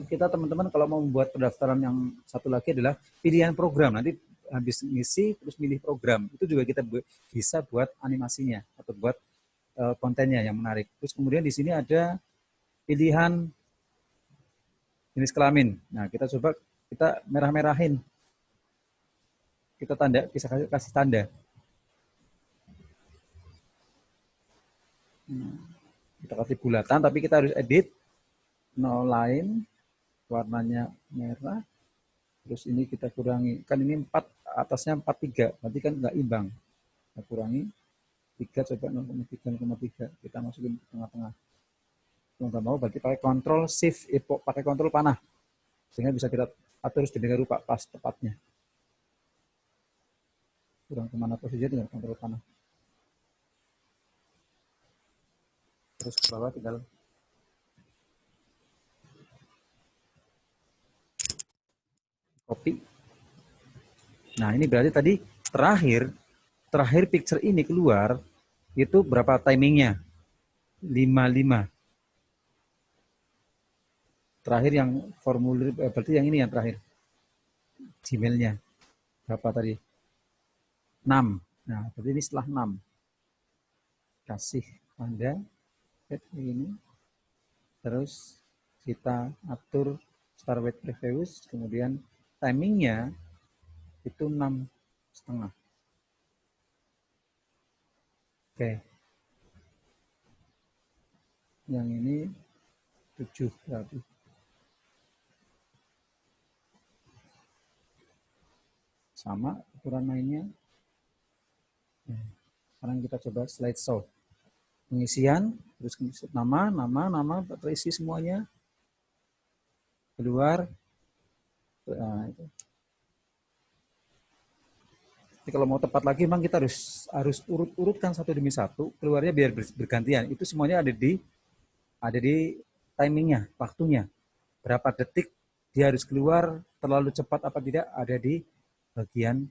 A: kita teman-teman kalau mau membuat pendaftaran yang satu lagi adalah pilihan program. Nanti habis ngisi terus milih program. Itu juga kita bisa buat animasinya atau buat kontennya yang menarik. Terus kemudian di sini ada pilihan jenis kelamin. Nah, kita coba kita merah-merahin. Kita kasih tanda. Kita kasih bulatan, tapi kita harus edit. No line, warnanya merah. Terus ini kita kurangi. Kan ini 4, atasnya 43. Berarti kan nggak imbang. Kita kurangi. 3, coba 0,3. Kita masukin ke tengah-tengah. Kalau nggak mau, berarti pakai Ctrl Shift, pakai Ctrl panah. Sehingga bisa kita atur sedemikian rupa pas tepatnya. Kurang kemana posisinya dengan Ctrl panah. Terus ke bawah tinggal copy. Nah, ini berarti tadi terakhir picture ini keluar itu berapa timingnya? 55. Terakhir yang formulir, berarti yang ini yang terakhir. Gmail-nya. Berapa tadi? 6. Nah, berarti ini setelah 6. Kasih tanda ini. Terus kita atur start wait previous, kemudian timingnya itu 6,5. Oke. Yang ini 7 berarti. Sama ukuran lainnya. Sekarang kita coba slideshow. Pengisian, terus nama, terisi semuanya. Keluar. Nah, itu. Jadi kalau mau tepat lagi, memang kita harus urutkan satu demi satu, keluarnya biar bergantian. Itu semuanya ada di timingnya, waktunya. Berapa detik dia harus keluar, terlalu cepat apa tidak, ada di bagian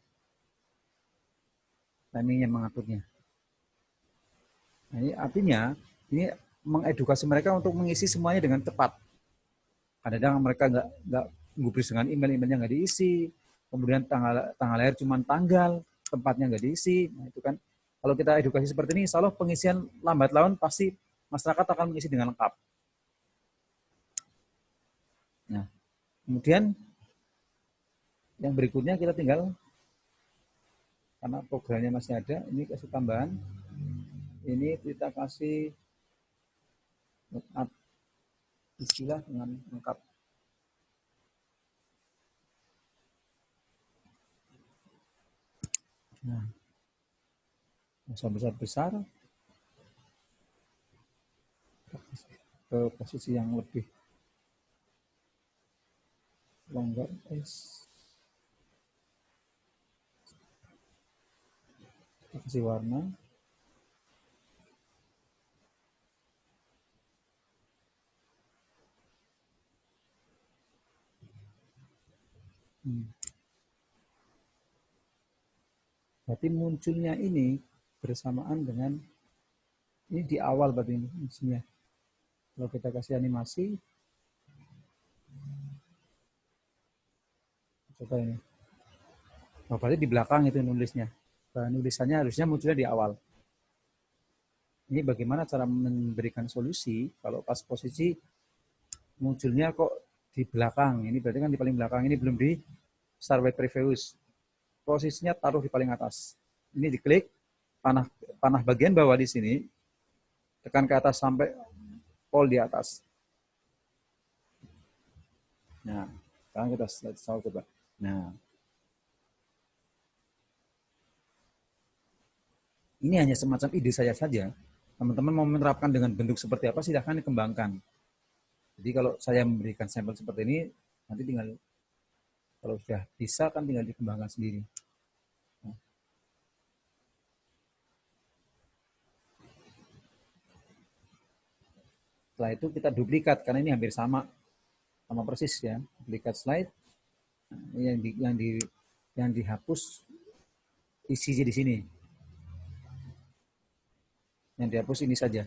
A: timingnya mengaturnya. Nah, ini artinya ini mengedukasi mereka untuk mengisi semuanya dengan tepat. Kadang-kadang mereka nggak gubris dengan email-emailnya nggak diisi, kemudian tanggal lahir cuma tanggal, tempatnya nggak diisi. Nah, itu kan kalau kita edukasi seperti ini, insya Allah pengisian lambat laun pasti masyarakat akan mengisi dengan lengkap. Nah, kemudian yang berikutnya kita tinggal, karena programnya masih ada, ini kasih tambahan, ini kita kasih istilah dengan lengkap. Nah, besar-besar ke posisi yang lebih longgar. Kita kasih warna. Berarti munculnya ini bersamaan dengan ini di awal berarti ini isinya. Kalau kita kasih animasi, coba ini. Oh, berarti di belakang itu nulisnya. Nulisannya harusnya munculnya di awal. Ini bagaimana cara memberikan solusi kalau pas posisi munculnya kok di belakang. Ini berarti kan di paling belakang, ini belum di start web previous. Posisinya taruh di paling atas. Ini diklik, panah bagian bawah di sini, tekan ke atas sampai all di atas. Nah, sekarang kita coba. Nah, ini hanya semacam ide saya saja. Teman-teman mau menerapkan dengan bentuk seperti apa, silahkan dikembangkan. Jadi kalau saya memberikan sampel seperti ini, nanti tinggal, kalau sudah bisa kan tinggal dikembangkan sendiri. Nah. Setelah itu kita duplikat, karena ini hampir sama persis ya. Duplikat slide, nah, yang dihapus isi di sini. Yang dihapus ini saja.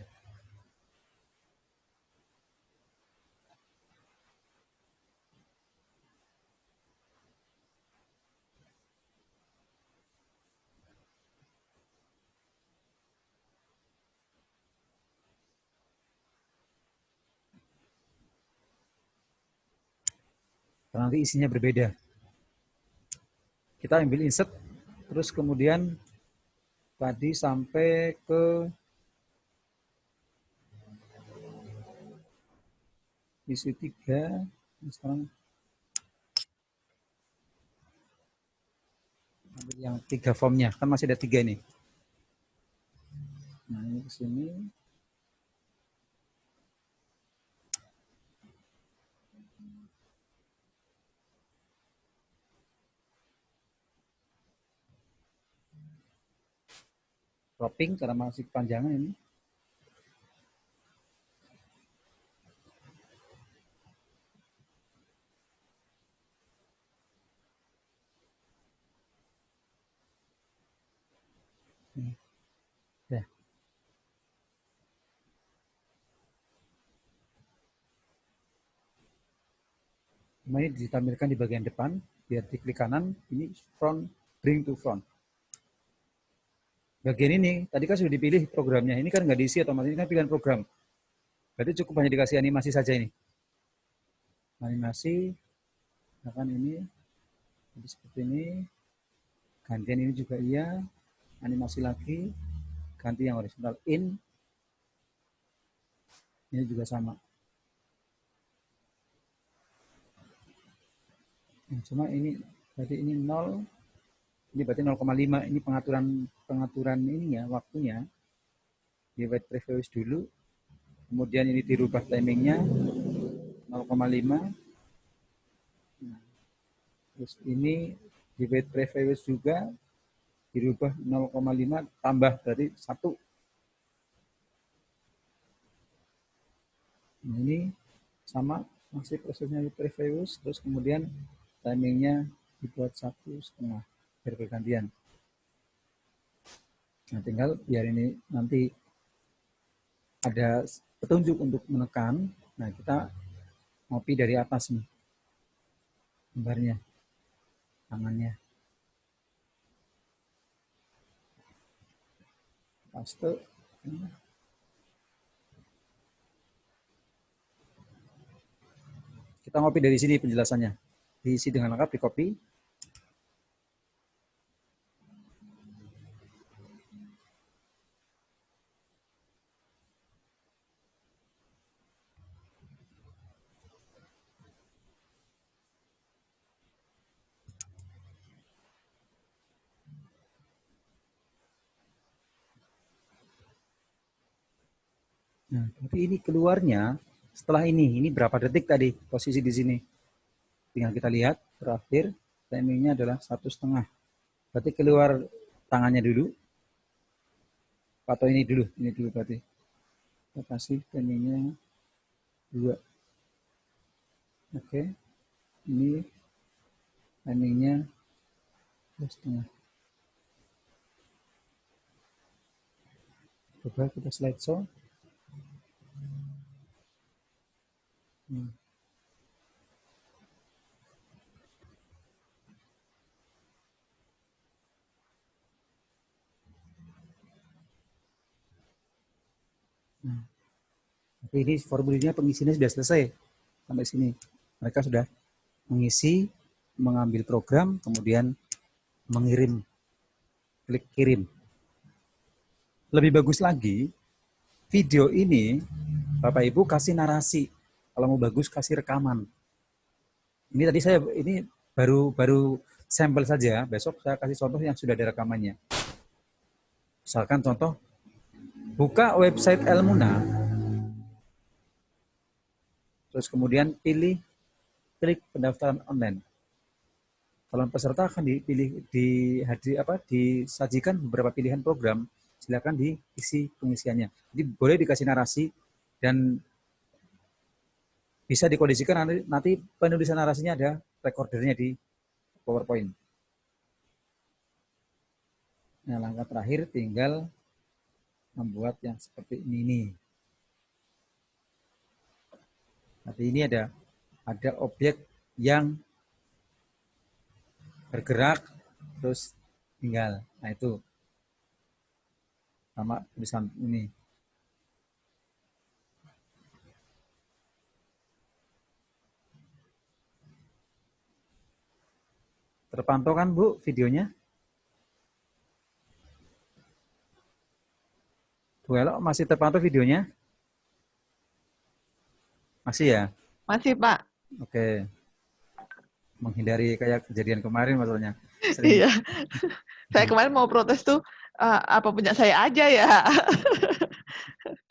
A: Karena nanti isinya berbeda. Kita ambil insert, terus kemudian tadi sampai ke isi 3, sekarang ambil yang 3 formnya, kan masih ada 3 ini. Nah, ini ke sini. Cropping karena masih kepanjangan ini. Ya. Ini ditampilkan di bagian depan, biar diklik kanan, ini front, bring to front. Bagian ini, tadi kan sudah dipilih programnya, ini kan nggak diisi otomatis, ini kan pilihan program. Berarti cukup hanya dikasih animasi saja ini. Animasi, misalkan ini, jadi seperti ini, gantian ini juga iya, animasi lagi, ganti yang horizontal in, ini juga sama. Nah, cuma ini berarti ini 0, ini berarti 0,5, ini pengaturan ininya, waktunya, di wait previous dulu, kemudian ini dirubah timingnya 0,5, nah, terus ini di wait previous juga dirubah 0,5 tambah dari 1. Nah, ini sama, masih prosesnya di previous, terus kemudian timingnya dibuat 1,5 biar bergantian. Nah, tinggal biar ini nanti ada petunjuk untuk menekan. Nah, kita Ngopi dari atas nih gambarnya, tangannya. Paste. Kita ngopi dari sini penjelasannya. Diisi dengan lengkap, di copy. Nah, tapi ini keluarnya setelah ini berapa detik tadi posisi di sini? Tinggal kita lihat, terakhir timingnya adalah 1,5. Berarti keluar tangannya dulu, atau ini dulu berarti. Kita kasih timingnya 2. Oke, ini timingnya 2,5. Coba kita slideshow. Nah, ini formulirnya pengisiannya sudah selesai sampai sini. Mereka sudah mengisi, mengambil program, kemudian mengirim, klik kirim. Lebih bagus lagi, video ini Bapak Ibu kasih narasi. Kalau mau bagus kasih rekaman. Ini tadi saya ini baru sampel saja. Besok saya kasih contoh yang sudah ada rekamannya. Misalkan contoh, buka website Elmuna, terus kemudian pilih klik pendaftaran online. Calon peserta akan disajikan beberapa pilihan program, silakan diisi pengisiannya. Jadi boleh dikasih narasi dan bisa dikondisikan nanti penulisan narasinya ada recordernya di PowerPoint. Nah, langkah terakhir tinggal membuat yang seperti ini. Tapi ini ada objek yang bergerak terus tinggal. Nah, itu sama tulisan ini. Terpantau kan Bu videonya? Bu Elo masih terpantau videonya? Masih ya?
B: Masih, Pak.
A: Oke. Menghindari kayak kejadian kemarin maksudnya. Sering.
B: Iya. Saya kemarin mau protes tuh, apa punya saya aja ya?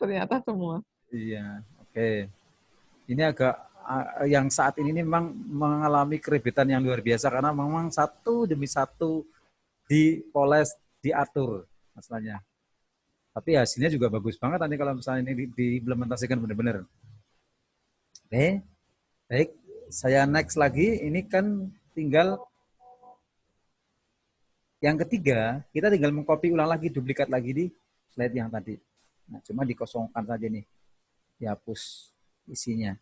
B: Ternyata semua.
A: Iya, oke. Ini agak yang saat ini memang mengalami keribetan yang luar biasa karena memang satu demi satu dipoles, diatur masalahnya. Tapi hasilnya juga bagus banget nanti kalau misalnya ini diimplementasikan benar-benar. Oke, baik. Saya next lagi. Ini kan tinggal yang ketiga, kita tinggal mengcopy ulang lagi, duplikat lagi di slide yang tadi. Nah, cuma dikosongkan saja nih, dihapus isinya.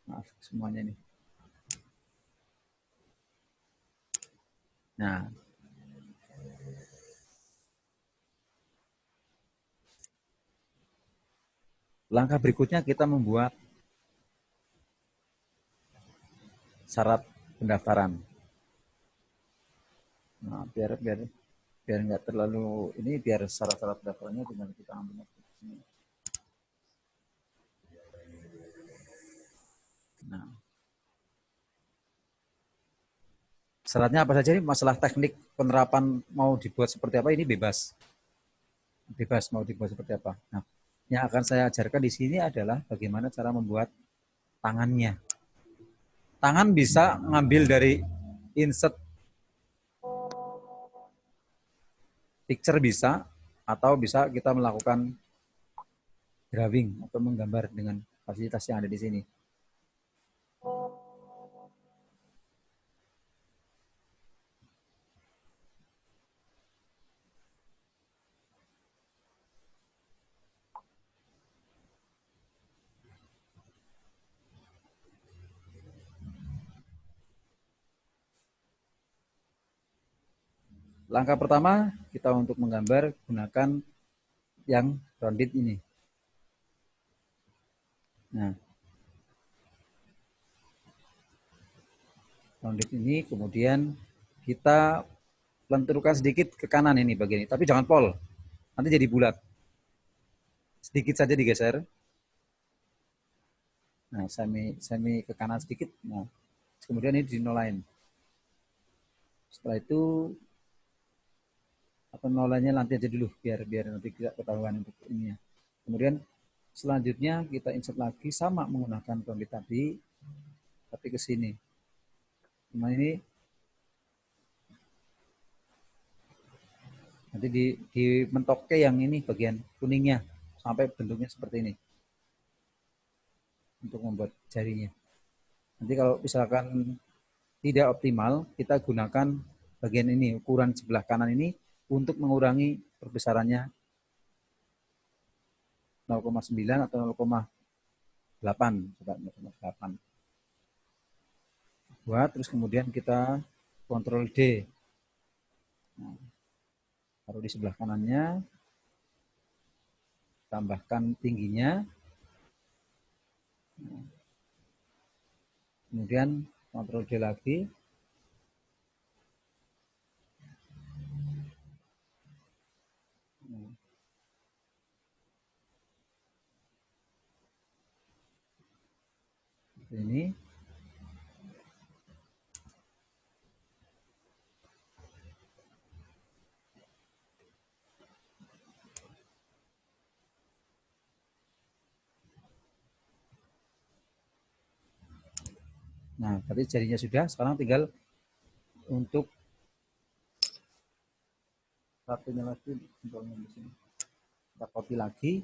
A: Maaf semuanya nih. Nah, langkah berikutnya kita membuat syarat pendaftaran. Nah, biar nggak terlalu ini, biar syarat-syarat pendaftarannya tinggal kita ambil. Nah, syaratnya apa saja ini, masalah teknik penerapan mau dibuat seperti apa ini bebas mau dibuat seperti apa. Nah, yang akan saya ajarkan di sini adalah bagaimana cara membuat tangannya. Tangan bisa ngambil dari insert picture bisa, atau bisa kita melakukan drawing atau menggambar dengan fasilitas yang ada di sini. Langkah pertama kita untuk menggambar gunakan yang rounded ini. Nah, rounded ini kemudian kita lenturkan sedikit ke kanan ini bagian ini, tapi jangan pol, nanti jadi bulat. Sedikit saja digeser. Nah, semi ke kanan sedikit. Nah, kemudian ini dinolain. Setelah itu apa nolanya nanti aja dulu biar nanti tidak ketahuan untuk ini ya. Kemudian selanjutnya kita insert lagi sama menggunakan rounded tadi, tapi ke sini. Nah, ini nanti di mentoknya yang ini bagian kuningnya sampai bentuknya seperti ini untuk membuat jarinya. Nanti kalau misalkan tidak optimal, kita gunakan bagian ini, ukuran sebelah kanan ini untuk mengurangi perbesarannya 0,9 atau 0,8. Coba 0,8. Buat, terus kemudian kita Ctrl D. Nah, taruh di sebelah kanannya, tambahkan tingginya. Nah, kemudian Ctrl D lagi. Nah, ini. Nah, tadi jarinya sudah, sekarang tinggal untuk satunya lagi, contohnya di sini. Kita copy lagi,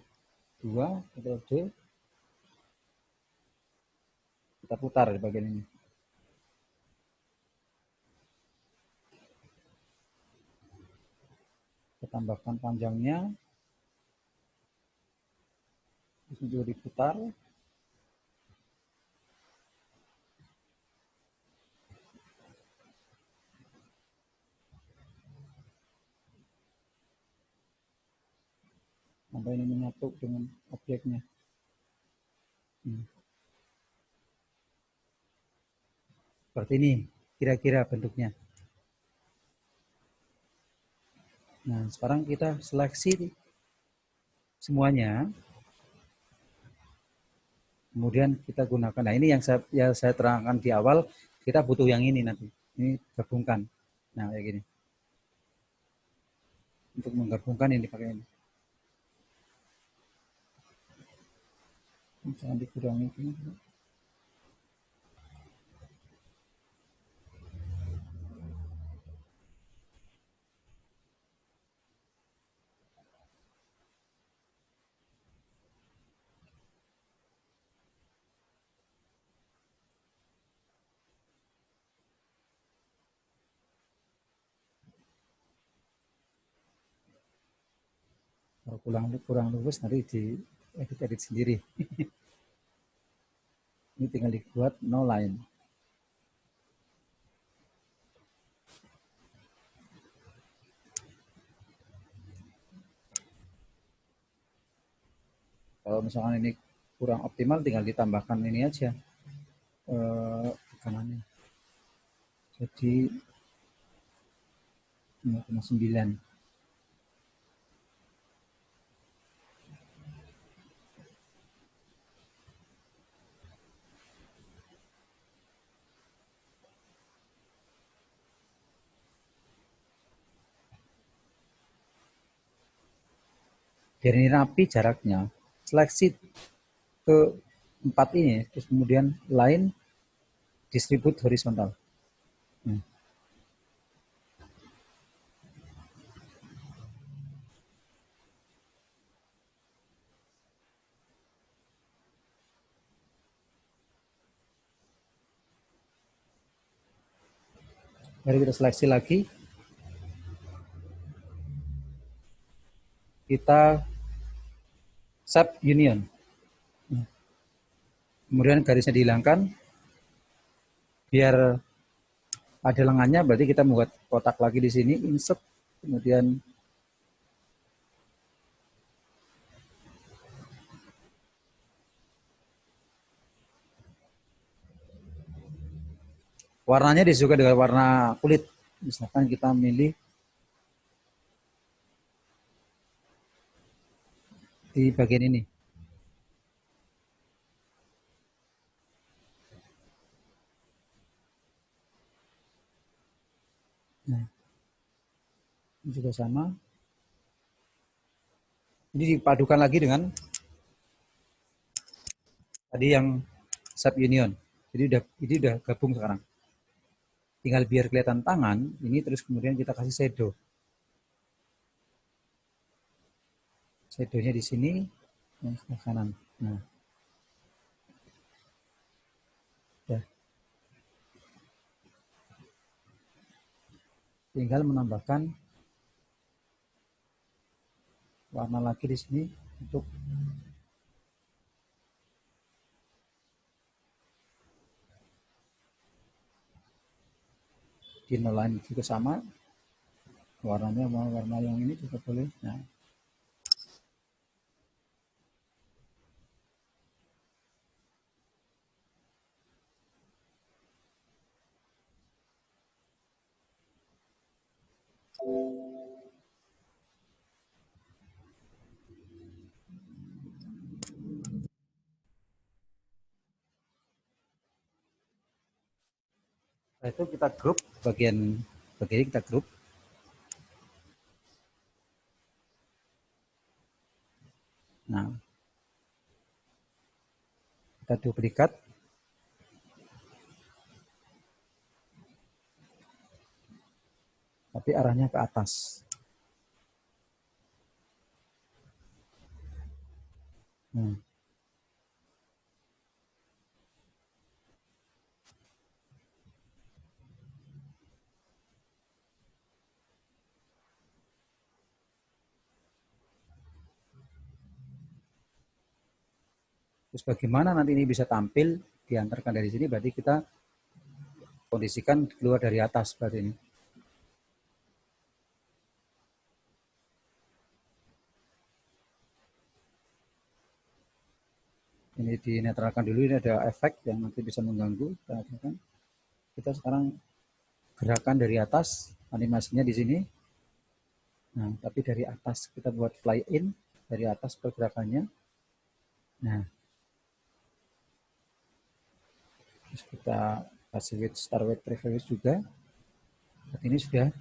A: 2, Ctrl D, kita putar di bagian ini. Kita tambahkan panjangnya, terus juga diputar. Sampai ini menyatu dengan objeknya. Seperti ini kira-kira bentuknya. Nah, sekarang kita seleksi semuanya. Kemudian kita gunakan. Nah, ini yang saya terangkan di awal, kita butuh yang ini nanti. Ini gabungkan. Nah, kayak gini. Untuk menggabungkan ini pakai ini. Jangan dikurangi ini. Kalau kurang lurus nanti di edit sendiri. Ini tinggal dibuat no line. Kalau misalkan ini kurang optimal, tinggal ditambahkan ini aja tekanannya. Jadi 0,9. Biar ini rapi jaraknya, seleksi ke 4 ini, terus kemudian line distribute horizontal. Mari kita seleksi lagi. Kita sub union. Kemudian garisnya dihilangkan. Biar ada lengannya, berarti kita membuat kotak lagi di sini, insert kemudian warnanya disesuaikan dengan warna kulit. Misalkan kita milih di bagian ini. Nah, ini juga sama. Ini dipadukan lagi dengan tadi yang subunion. Jadi udah gabung sekarang. Tinggal biar kelihatan tangan, ini terus kemudian kita kasih shadow. Shadownya di sini, yang sebelah kanan. Nah, ya. Tinggal menambahkan warna lagi di sini untuk di line juga sama. Warnanya mau warna yang ini juga boleh. Nah, setelah itu kita grup bagian ini kita grup. Nah, kita duplikat. Tapi arahnya ke atas. Terus bagaimana nanti ini bisa tampil diantarkan dari sini, berarti kita kondisikan keluar dari atas berarti ini. Ini dinetralkan dulu, ini ada efek yang nanti bisa mengganggu. Kita sekarang gerakan dari atas, animasinya di sini. Nah, tapi dari atas kita buat fly in, dari atas pergerakannya. Nah, terus kita kasih with start with previous juga. Ini sudah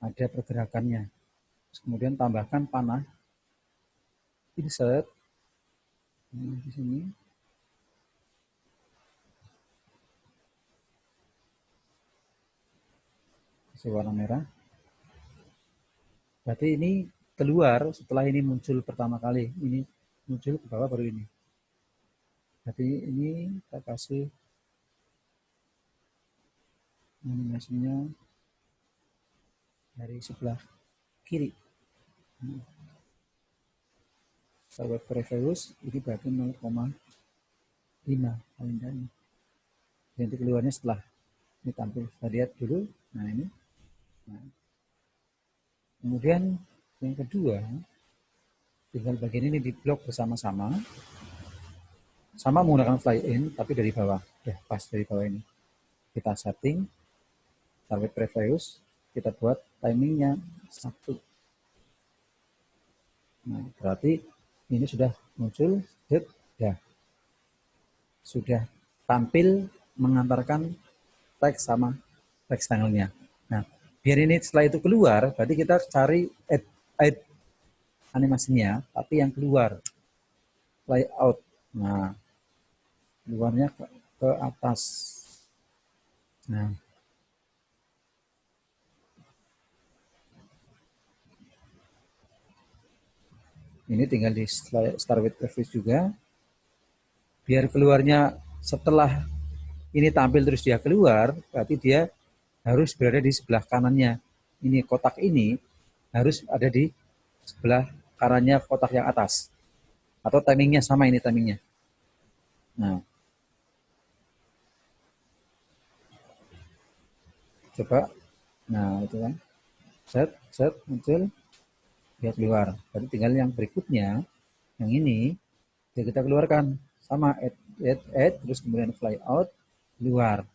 A: ada pergerakannya. Terus kemudian tambahkan panah, insert di sini. Kasih warna merah. Berarti ini keluar setelah ini muncul pertama kali. Ini muncul ke bawah baru ini. Berarti ini kita kasih animasinya dari sebelah kiri. Sahabat previous ini berarti 0,5 paling dari. Nanti keluarnya setelah ini tampil. Kita lihat dulu. Nah ini. Nah. Kemudian yang kedua, tinggal bagian ini diblok bersama-sama. Sama menggunakan fly in, tapi dari bawah. Ya, pas dari bawah ini. Kita setting. Target previous. Kita buat timingnya 1. Nah, berarti ini sudah muncul. Ya. Sudah tampil mengantarkan teks sama teks tanggalnya. Nah, biar ini setelah itu keluar, berarti kita cari add animasinya, tapi yang keluar layout. Nah, keluarnya ke atas. Nah, ini tinggal di start with previous juga. Biar keluarnya setelah ini tampil terus dia keluar, berarti dia harus berada di sebelah kanannya. Ini kotak ini harus ada di sebelah kanannya kotak yang atas. Atau timingnya sama, ini timingnya. Nah, coba. Nah, itu kan. Set, set muncul dia keluar. Berarti tinggal yang berikutnya yang ini ya kita keluarkan sama add terus kemudian fly out keluar.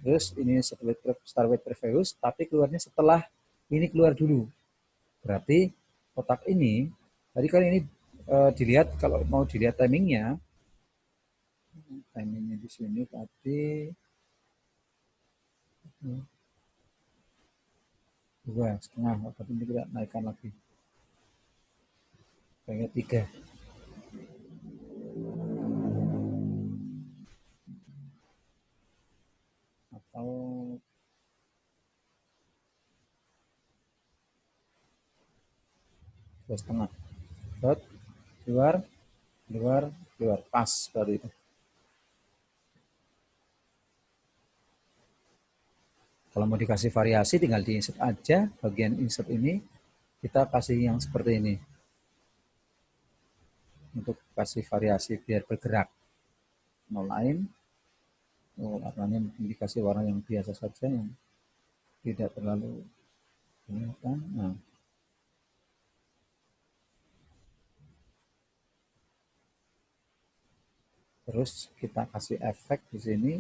A: Terus ini start with previous tapi keluarnya setelah ini keluar dulu. Berarti kotak ini tadi kan ini dilihat kalau mau dilihat timingnya di sini tadi 2,5, tapi ini kita naikkan lagi kayak 3 atau 2,5 keluar pas baru itu. Kalau mau dikasih variasi tinggal di insert aja, bagian insert ini kita kasih yang seperti ini untuk kasih variasi biar bergerak. No line, warnanya dikasih warna yang biasa saja yang tidak terlalu kelihatan. Nah, terus kita kasih efek di sini,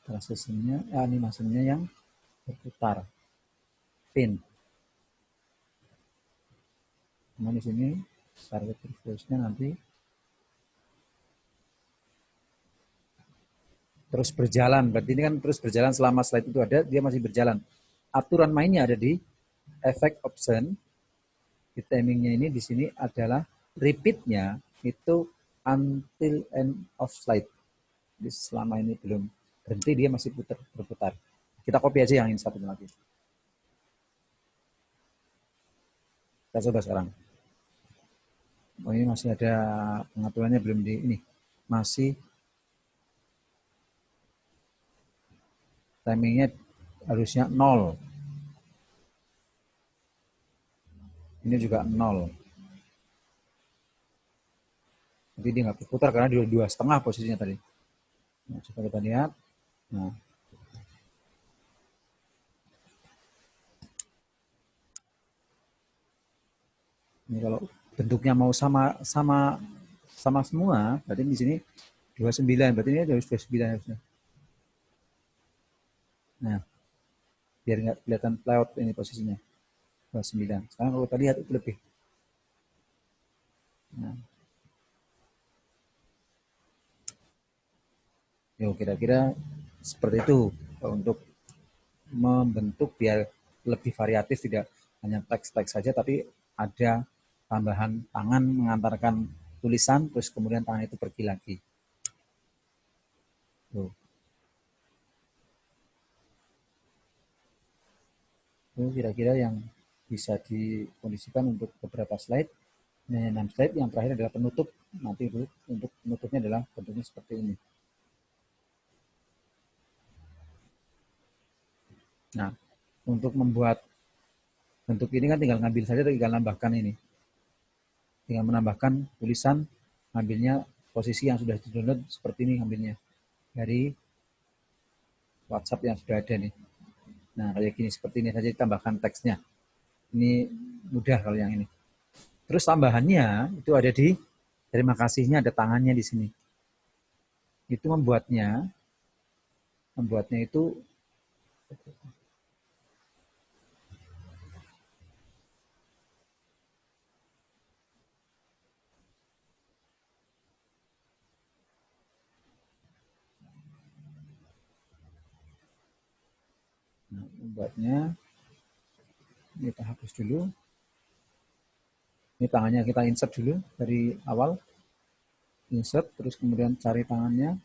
A: transisinya, animasinya yang berputar, pin. Nah di sini target reverse-nya nanti terus berjalan. Berarti ini kan terus berjalan selama slide itu ada, dia masih berjalan. Aturan mainnya ada di efek option. Di timingnya ini di sini adalah repeat-nya itu until end of slide. Jadi selama ini belum berhenti dia masih berputar. Kita copy aja yang ini satu lagi. Kita coba sekarang. Oh ini masih ada pengaturannya belum di ini. Masih timingnya harusnya 0. Ini juga 0. Jadi dia nggak berputar karena di 2,5 posisinya tadi. Nah, coba kita lihat. Nah, ini kalau bentuknya mau sama semua, berarti di sini 29, berarti ini harus 29 harusnya. Nah, biar nggak kelihatan layout ini posisinya 29. Sekarang kalau kita lihat itu lebih. Nah, yuk kira-kira seperti itu untuk membentuk biar lebih variatif, tidak hanya teks-teks saja, tapi ada tambahan tangan mengantarkan tulisan, terus kemudian tangan itu pergi lagi. Tuh. Itu kira-kira yang bisa dikondisikan untuk beberapa slide. Nah, 6 slide, yang terakhir adalah penutup. Nanti untuk penutupnya adalah bentuknya seperti ini. Nah, untuk membuat bentuk ini kan tinggal ngambil saja, tinggal nambahkan ini. Tinggal menambahkan tulisan, ngambilnya posisi yang sudah di-download seperti ini ngambilnya. Dari WhatsApp yang sudah ada nih. Nah, kayak gini, seperti ini saja ditambahkan teksnya. Ini mudah kalau yang ini. Terus tambahannya itu ada di terima kasihnya, ada tangannya di sini. Itu membuatnya itu kita hapus dulu. Ini tangannya kita insert dulu dari awal. Insert, terus kemudian cari tangannya.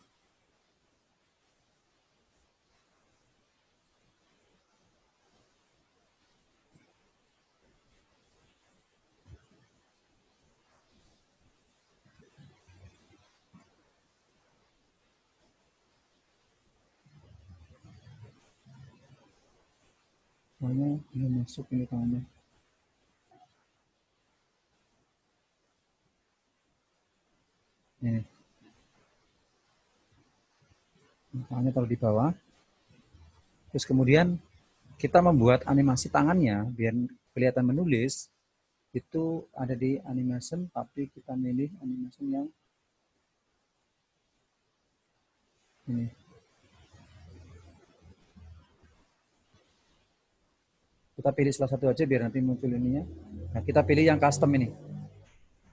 A: Tangannya belum masuk ini tangannya. Ini. Tangannya taruh di bawah. Terus kemudian kita membuat animasi tangannya biar kelihatan menulis, itu ada di animation, tapi kita milih animation yang ini. Kita pilih salah satu aja biar nanti muncul ininya. Nah, kita pilih yang custom ini.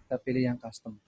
A: Kita pilih yang custom.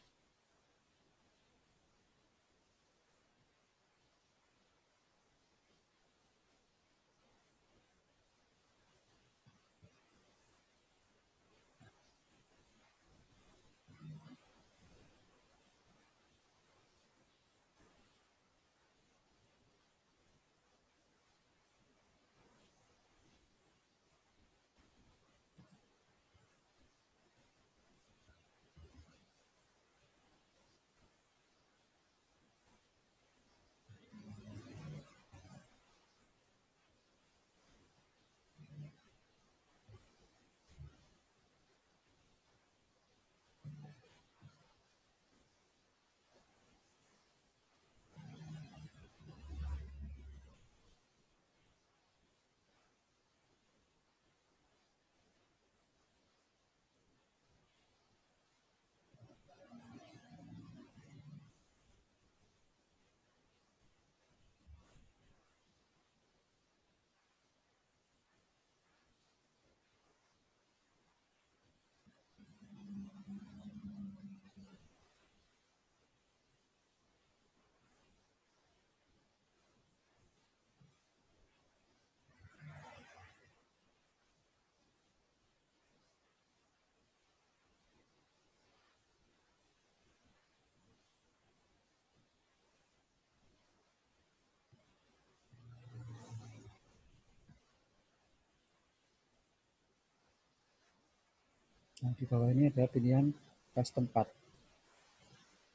A: Nah, di bawah ini ada pilihan custom path.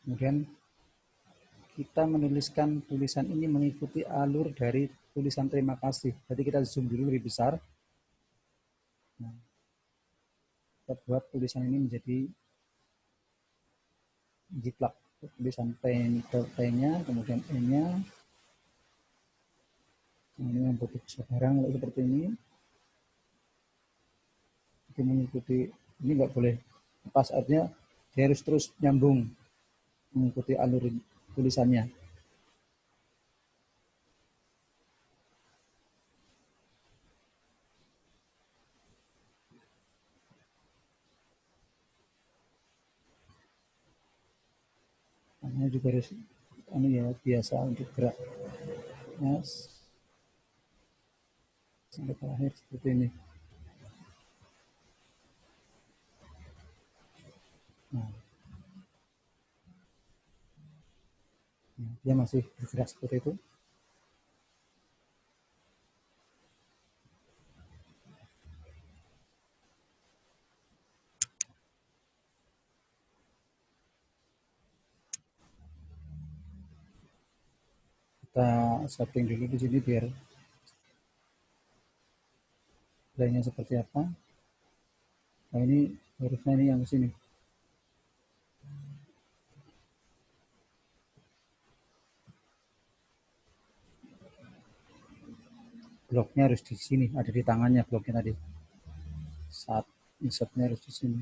A: Kemudian kita menuliskan tulisan ini mengikuti alur dari tulisan terima kasih. Jadi kita zoom dulu lebih besar. Nah, kita buat tulisan ini menjadi jiplak. Tulisan T-nya, kemudian E-nya. Nah, ini yang butuh barang seperti ini. Itu mengikuti, ini nggak boleh lepas, artinya dia harus terus nyambung mengikuti alur tulisannya. Tangannya juga harus ini ya, biasa untuk gerak. Yes. Sampai terakhir seperti ini. Nah, dia masih bergerak seperti itu. Kita setting dulu di sini biar lainnya seperti apa. Nah, ini hurufnya ini yang sini. Bloknya harus di sini, ada di tangannya bloknya tadi. Saat insertnya harus di sini.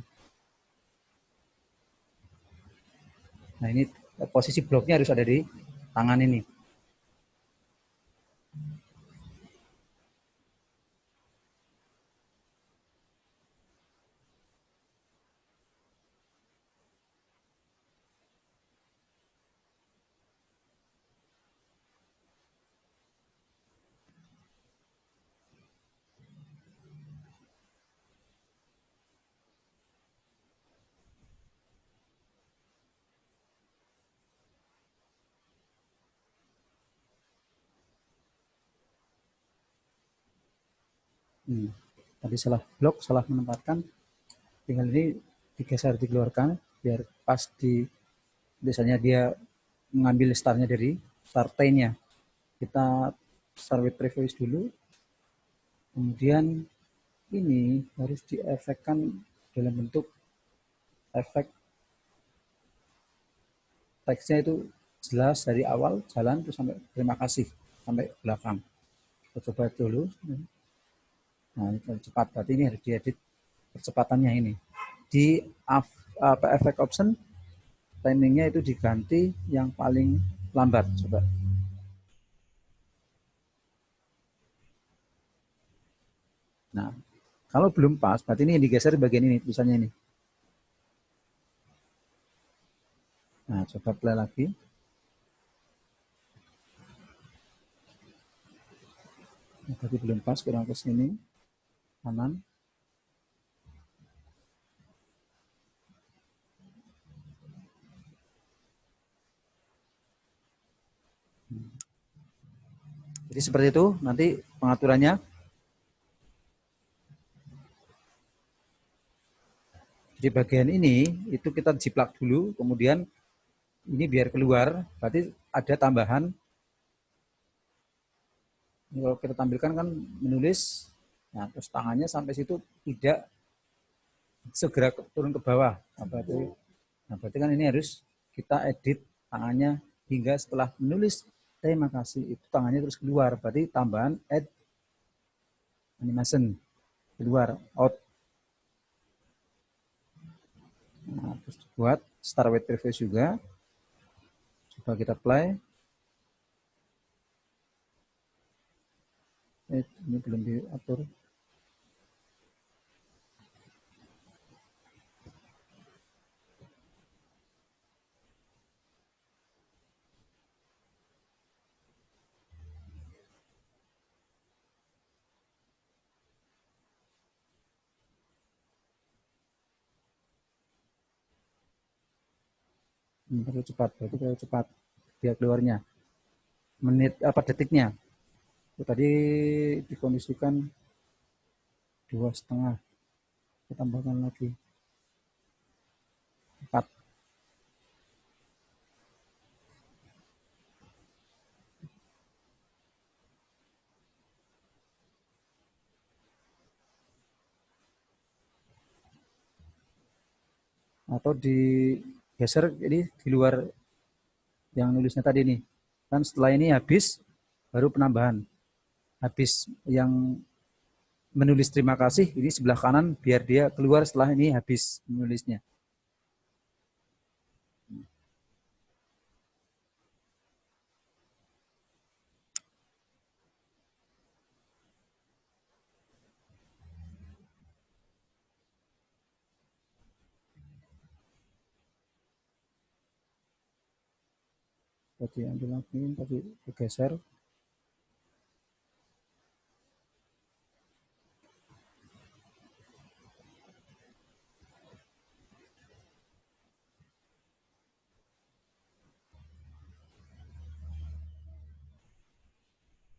A: Nah, ini posisi bloknya harus ada di tangan ini. Tadi salah blok, salah menempatkan. Tinggal ini digeser, dikeluarkan biar pas di, biasanya dia mengambil startnya dari start nya. Kita start with previous dulu. Kemudian ini harus diefekkan dalam bentuk efek teksnya itu jelas dari awal jalan terus sampai terima kasih sampai belakang. Kita coba dulu. Nah, ini cepat, berarti ini harus diedit percepatannya ini. Di effect option, timingnya itu diganti yang paling lambat, coba. Nah, kalau belum pas, berarti ini digeser bagian ini, tulisannya ini. Nah, coba play lagi. Nah, berarti belum pas, kurang ke sini, kanan. Jadi seperti itu, nanti pengaturannya. Di bagian ini, itu kita jiplak dulu, kemudian ini biar keluar, berarti ada tambahan. Kalau kita tampilkan kan menulis, nah terus tangannya sampai situ tidak segera turun ke bawah. Nah berarti kan ini harus kita edit tangannya hingga setelah menulis terima kasih itu tangannya terus keluar. Berarti tambahan add animation keluar out. Nah, terus buat start with previous juga. Coba kita play. Ini belum diatur. Terlalu cepat, berarti terlalu cepat dia keluarnya. Menit apa detiknya? Itu tadi dikondisikan 2,5. Kita tambahkan lagi 4. Atau digeser jadi di luar yang nulisnya tadi nih. Kan setelah ini habis baru penambahan. Habis yang menulis terima kasih ini sebelah kanan biar dia keluar setelah ini habis menulisnya. Tadi ambil lagi, tadi digeser.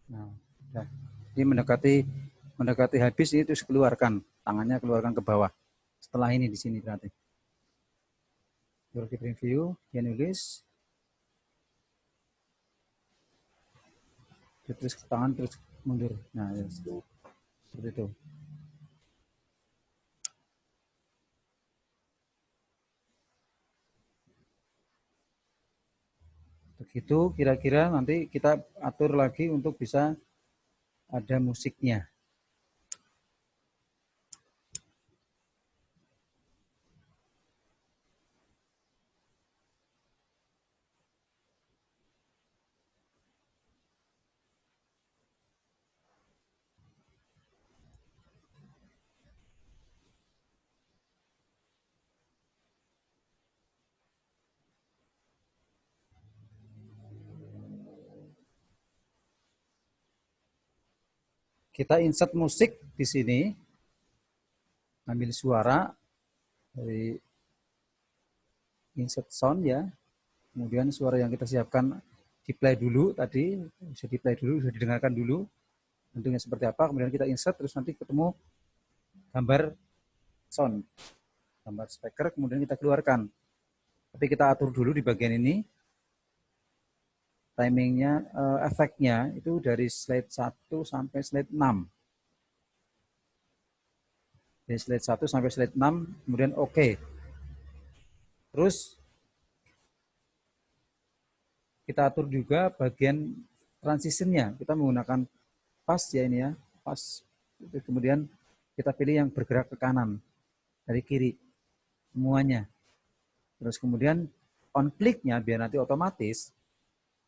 A: Nah, ya. Ini mendekati habis ini terus keluarkan tangannya keluarkan ke bawah. Setelah ini di sini berarti. Kalau di preview dia nulis, dia terus ke tangan terus mundur. Nah, ya, seperti itu. Begitu kira-kira nanti kita atur lagi untuk bisa ada musiknya. Kita insert musik di sini, ambil suara dari insert sound ya. Kemudian suara yang kita siapkan di play dulu tadi, bisa di play dulu, bisa didengarkan dulu. Bentuknya seperti apa, kemudian kita insert, terus nanti ketemu gambar sound, gambar speaker, kemudian kita keluarkan. Tapi kita atur dulu di bagian ini, timingnya, efeknya itu dari slide 1 sampai slide 6. Dari slide 1 sampai slide 6, kemudian oke. Terus kita atur juga bagian transitionnya. Kita menggunakan pas ya ini ya, pas Kemudian kita pilih yang bergerak ke kanan, dari kiri, semuanya. Terus kemudian on click-nya biar nanti otomatis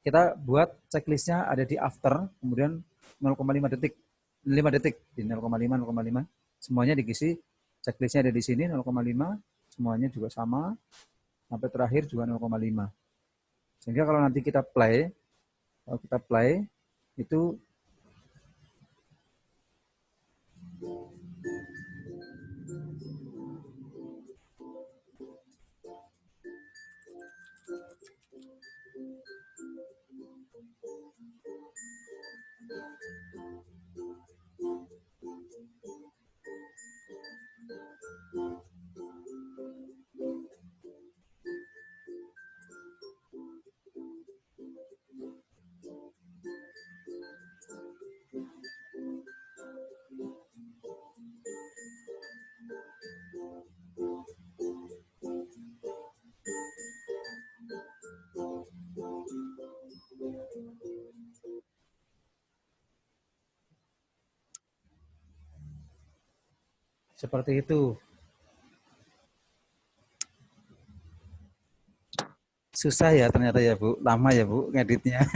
A: kita buat checklist-nya ada di after, kemudian 0,5 detik, 5 detik, di 0,5, 0,5, semuanya diisi, checklist-nya ada di sini 0,5, semuanya juga sama, sampai terakhir juga 0,5. Sehingga kalau nanti kita play, itu seperti itu. Susah ya ternyata ya Bu, lama ya Bu ngeditnya.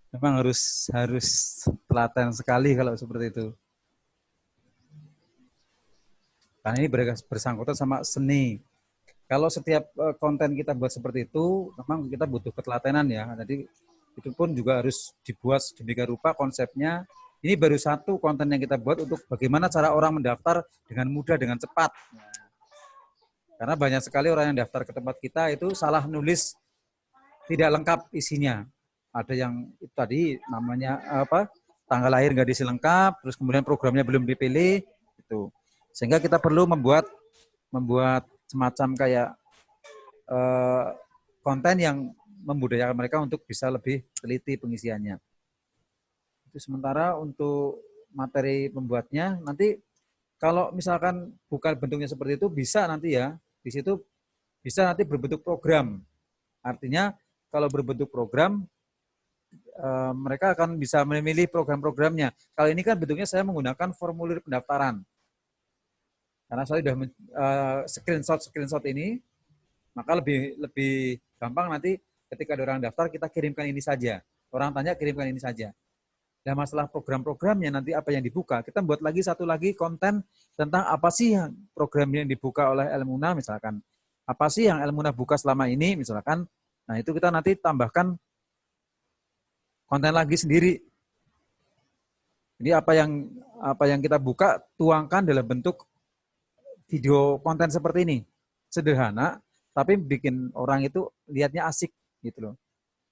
A: Memang harus telaten sekali kalau seperti itu. Karena ini bersangkutan sama seni. Kalau setiap konten kita buat seperti itu, memang kita butuh ketelatenan ya. Jadi itu pun juga harus dibuat sedemikian rupa konsepnya. Ini baru satu konten yang kita buat untuk bagaimana cara orang mendaftar dengan mudah, dengan cepat. Karena banyak sekali orang yang daftar ke tempat kita itu salah nulis, tidak lengkap isinya. Ada yang itu tadi namanya tanggal lahir nggak diisi lengkap, terus kemudian programnya belum dipilih, itu. Sehingga kita perlu membuat semacam kayak konten yang membudayakan mereka untuk bisa lebih teliti pengisiannya. Itu sementara untuk materi pembuatnya, nanti kalau misalkan bukan bentuknya seperti itu, bisa nanti ya, di situ bisa nanti berbentuk program. Artinya kalau berbentuk program, mereka akan bisa memilih program-programnya. Kalau ini kan bentuknya saya menggunakan formulir pendaftaran. Karena saya sudah screenshot ini, maka lebih gampang nanti ketika ada orang daftar kita kirimkan ini saja. Orang tanya kirimkan ini saja. Dan masalah program-programnya nanti apa yang dibuka, kita buat lagi satu lagi konten tentang apa sih yang program yang dibuka oleh Elmuna misalkan. Apa sih yang Elmuna buka selama ini misalkan. Nah, itu kita nanti tambahkan konten lagi sendiri. Jadi apa yang kita buka tuangkan dalam bentuk video konten seperti ini. Sederhana, tapi bikin orang itu lihatnya asik gitu loh.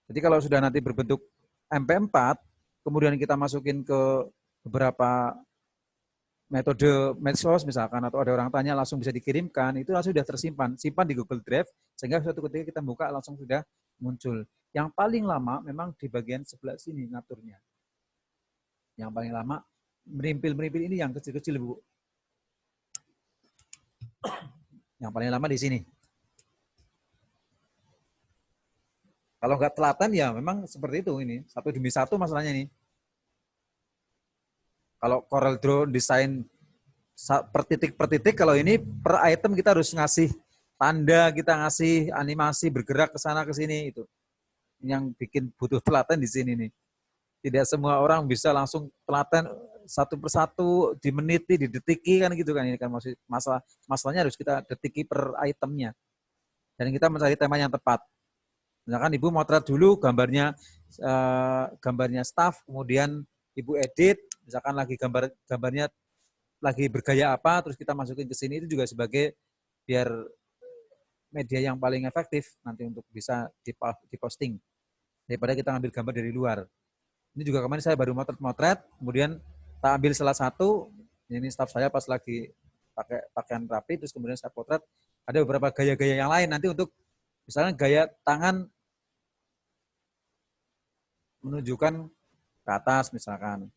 A: Jadi kalau sudah nanti berbentuk MP4, kemudian kita masukin ke beberapa metode medsos misalkan, atau ada orang tanya langsung bisa dikirimkan, itu langsung sudah tersimpan, simpan di Google Drive, sehingga suatu ketika kita buka langsung sudah muncul. Yang paling lama memang di bagian sebelah sini ngaturnya. Yang paling lama, merimpil-merimpil ini yang kecil-kecil Bu. Yang paling lama di sini. Kalau nggak telaten ya memang seperti itu ini, satu demi satu masalahnya ini. Kalau Corel Draw desain per titik, kalau ini per item kita harus ngasih tanda, kita ngasih animasi bergerak ke sana ke sini itu. Yang bikin butuh telaten di sini nih. Tidak semua orang bisa langsung telaten satu persatu, dimeniti, didetiki kan gitu kan, ini kan masalahnya harus kita detiki per itemnya. Dan kita mencari tema yang tepat. Misalkan Ibu motret dulu gambarnya staff, kemudian Ibu edit, misalkan lagi gambarnya lagi bergaya apa, terus kita masukin ke sini, itu juga sebagai biar media yang paling efektif nanti untuk bisa diposting daripada kita ngambil gambar dari luar. Ini juga kemarin saya baru motret, kemudian tak ambil salah satu, ini staff saya pas lagi pakai pakaian rapi, terus kemudian saya potret, ada beberapa gaya-gaya yang lain nanti untuk misalnya gaya tangan menunjukkan ke atas misalkan.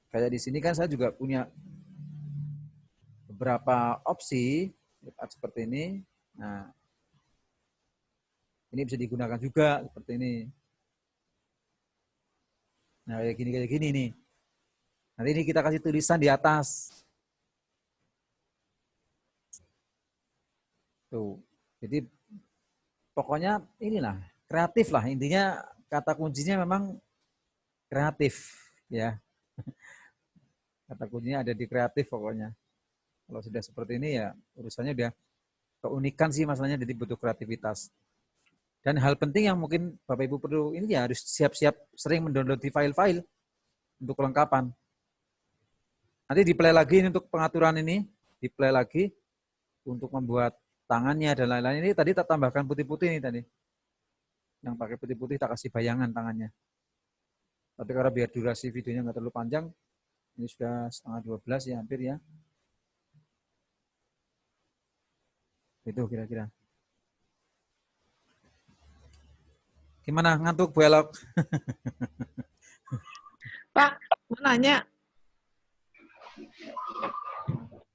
A: Kayak di sini kan saya juga punya beberapa opsi seperti ini. Nah, ini bisa digunakan juga seperti ini. Nah, kayak gini nih. Nanti ini kita kasih tulisan di atas. Tuh. Jadi pokoknya inilah kreatif lah, intinya kata kuncinya memang kreatif ya, kata kuncinya ada di kreatif pokoknya. Kalau sudah seperti ini ya urusannya udah keunikan sih masalahnya, jadi butuh kreativitas. Dan hal penting yang mungkin Bapak Ibu perlu ini ya harus siap-siap sering mendownload di file-file untuk kelengkapan. Nanti di play lagi untuk pengaturan ini, di play lagi untuk membuat tangannya dan lain-lain. Ini tadi tak tambahkan putih-putih ini tadi. Yang pakai putih-putih tak kasih bayangan tangannya. Tapi karena biar durasi videonya nggak terlalu panjang, ini sudah setengah 12 ya hampir ya. Itu kira-kira. Gimana ngantuk Bu Elok?
B: Pak, mau nanya.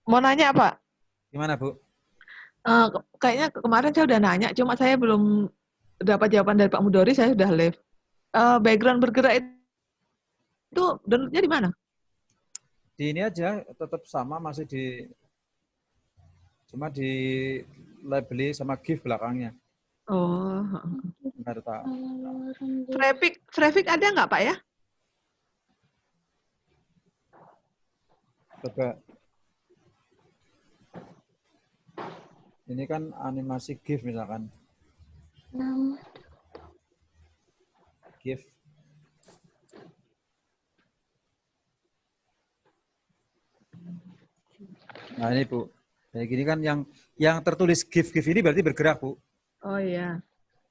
B: Mau nanya Pak?
A: Gimana Bu?
B: Kayaknya kemarin saya udah nanya, cuma saya belum dapat jawaban dari Pak Mudori, saya sudah live. Background bergerak itu downloadnya di mana?
A: Di ini aja tetap sama, masih di cuma di labeli sama GIF belakangnya.
B: Oh.
A: Bentar, tak.
B: Traffic ada nggak Pak ya?
A: Coba. Ini kan animasi GIF misalkan. GIF. Nah ini Bu, kayak gini kan yang tertulis GIF ini berarti bergerak Bu.
B: Oh iya.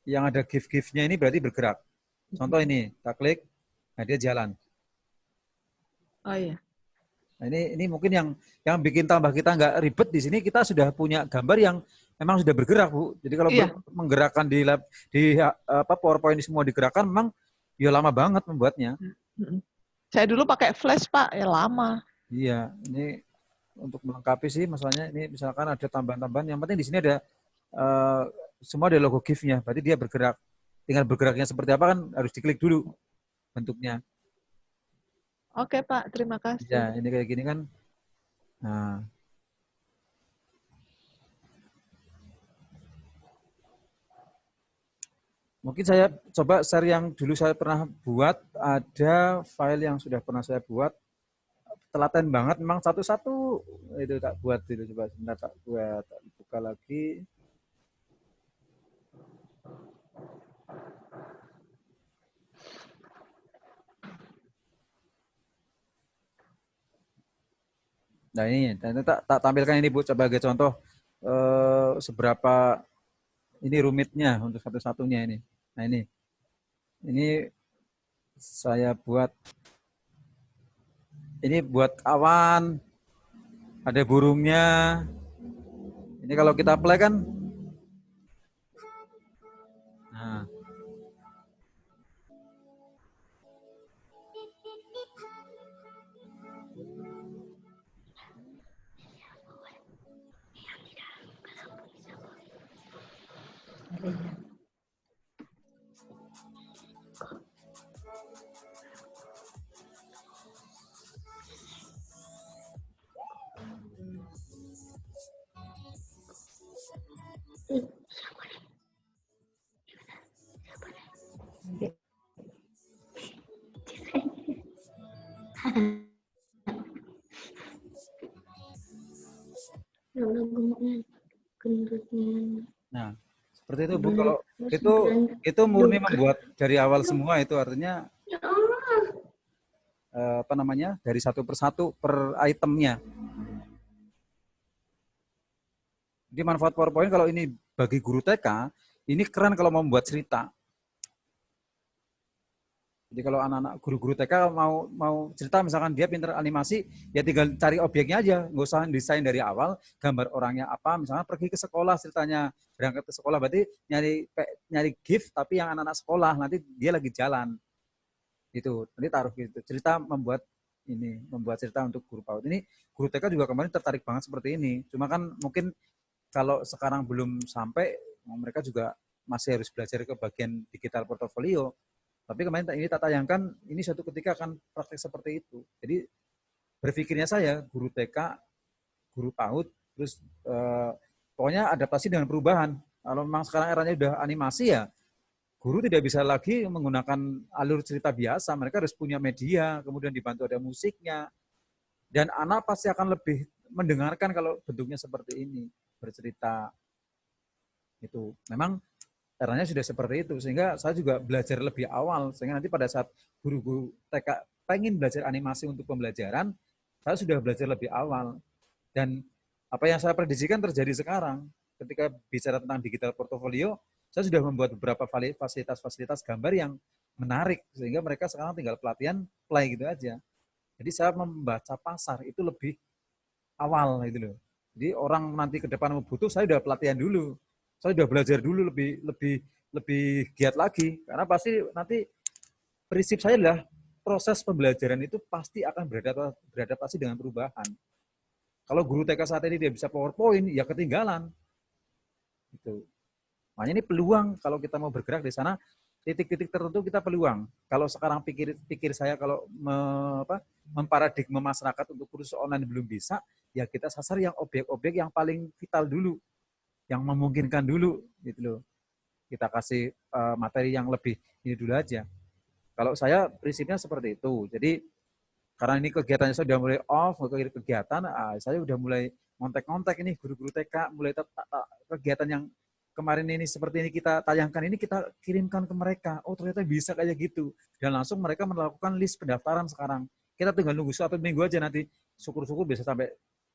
A: Yang ada GIF-nya ini berarti bergerak. Contoh ini, kita klik, nah dia jalan.
B: Oh iya.
A: Nah ini mungkin yang bikin tambah kita nggak ribet di sini, kita sudah punya gambar yang memang sudah bergerak Bu. Jadi kalau menggerakkan di PowerPoint ini semua digerakkan, memang ya lama banget membuatnya.
B: Saya dulu pakai flash Pak, ya lama.
A: Iya, ini untuk melengkapi sih masalahnya ini misalkan ada tambahan-tambahan, yang penting di sini ada semua ada logo GIF-nya, berarti dia bergerak. Tinggal bergeraknya seperti apa kan harus diklik dulu bentuknya.
B: Oke Pak, terima kasih.
A: Ya, ini kayak gini kan. Nah. Mungkin saya coba share yang dulu saya pernah buat, ada file yang sudah pernah saya buat, telaten banget memang satu-satu itu tak buat itu, coba sebentar tak buat, tak buka lagi. Nah ini tak tampilkan ini Bu sebagai contoh seberapa ini rumitnya untuk satu-satunya ini. Nah ini saya buat, ini buat awan, ada burungnya. Ini kalau kita play kan, nah. Nah, seperti itu Bu. Kalau itu murni membuat dari awal semua, itu artinya apa namanya, dari satu persatu per itemnya. Jadi manfaat PowerPoint kalau ini bagi guru TK, ini keren kalau mau membuat cerita. Jadi kalau anak-anak guru-guru TK mau cerita, misalkan dia pinter animasi, ya tinggal cari objeknya aja, nggak usah desain dari awal, gambar orangnya apa, misalnya pergi ke sekolah ceritanya, berangkat ke sekolah, berarti nyari GIF tapi yang anak-anak sekolah, nanti dia lagi jalan. Itu, nanti taruh gitu. Cerita membuat cerita untuk guru PAUD. Ini guru TK juga kemarin tertarik banget seperti ini. Cuma kan mungkin kalau sekarang belum sampai, mereka juga masih harus belajar ke bagian digital portofolio. Tapi kemarin ini tak tayangkan, ini suatu ketika akan praktek seperti itu. Jadi berpikirnya saya, guru TK, guru PAUD, terus pokoknya adaptasi dengan perubahan. Kalau memang sekarang eranya udah animasi ya, guru tidak bisa lagi menggunakan alur cerita biasa. Mereka harus punya media, kemudian dibantu ada musiknya. Dan anak pasti akan lebih mendengarkan kalau bentuknya seperti ini, bercerita. Itu memang eranya sudah seperti itu, sehingga saya juga belajar lebih awal, sehingga nanti pada saat guru-guru TK pengen belajar animasi untuk pembelajaran, saya sudah belajar lebih awal. Dan apa yang saya prediksikan terjadi sekarang, ketika bicara tentang digital portfolio, saya sudah membuat beberapa fasilitas-fasilitas gambar yang menarik, sehingga mereka sekarang tinggal pelatihan play gitu aja. Jadi saya membaca pasar itu lebih awal gitu loh. Jadi orang nanti ke depan butuh, saya udah pelatihan dulu. Saya udah belajar dulu lebih giat lagi, karena pasti nanti prinsip saya adalah proses pembelajaran itu pasti akan beradaptasi dengan perubahan. Kalau guru TK saat ini dia bisa PowerPoint, ya ketinggalan. Gitu. Makanya ini peluang kalau kita mau bergerak di sana, titik-titik tertentu kita peluang. Kalau sekarang pikir saya kalau memparadigma masyarakat untuk kursus online belum bisa, ya kita sasar yang objek-objek yang paling vital dulu, yang memungkinkan dulu, gitu loh. Kita kasih materi yang lebih ini dulu aja. Kalau saya prinsipnya seperti itu. Jadi karena ini kegiatannya saya sudah mulai off, kegiatan, saya sudah mulai ngontek-ngontek ini guru-guru TK, mulai kegiatan yang kemarin ini seperti ini kita tayangkan ini kita kirimkan ke mereka. Oh ternyata bisa kayak gitu. Dan langsung mereka melakukan list pendaftaran sekarang. Kita tinggal nunggu 1 minggu aja nanti. Syukur-syukur bisa sampai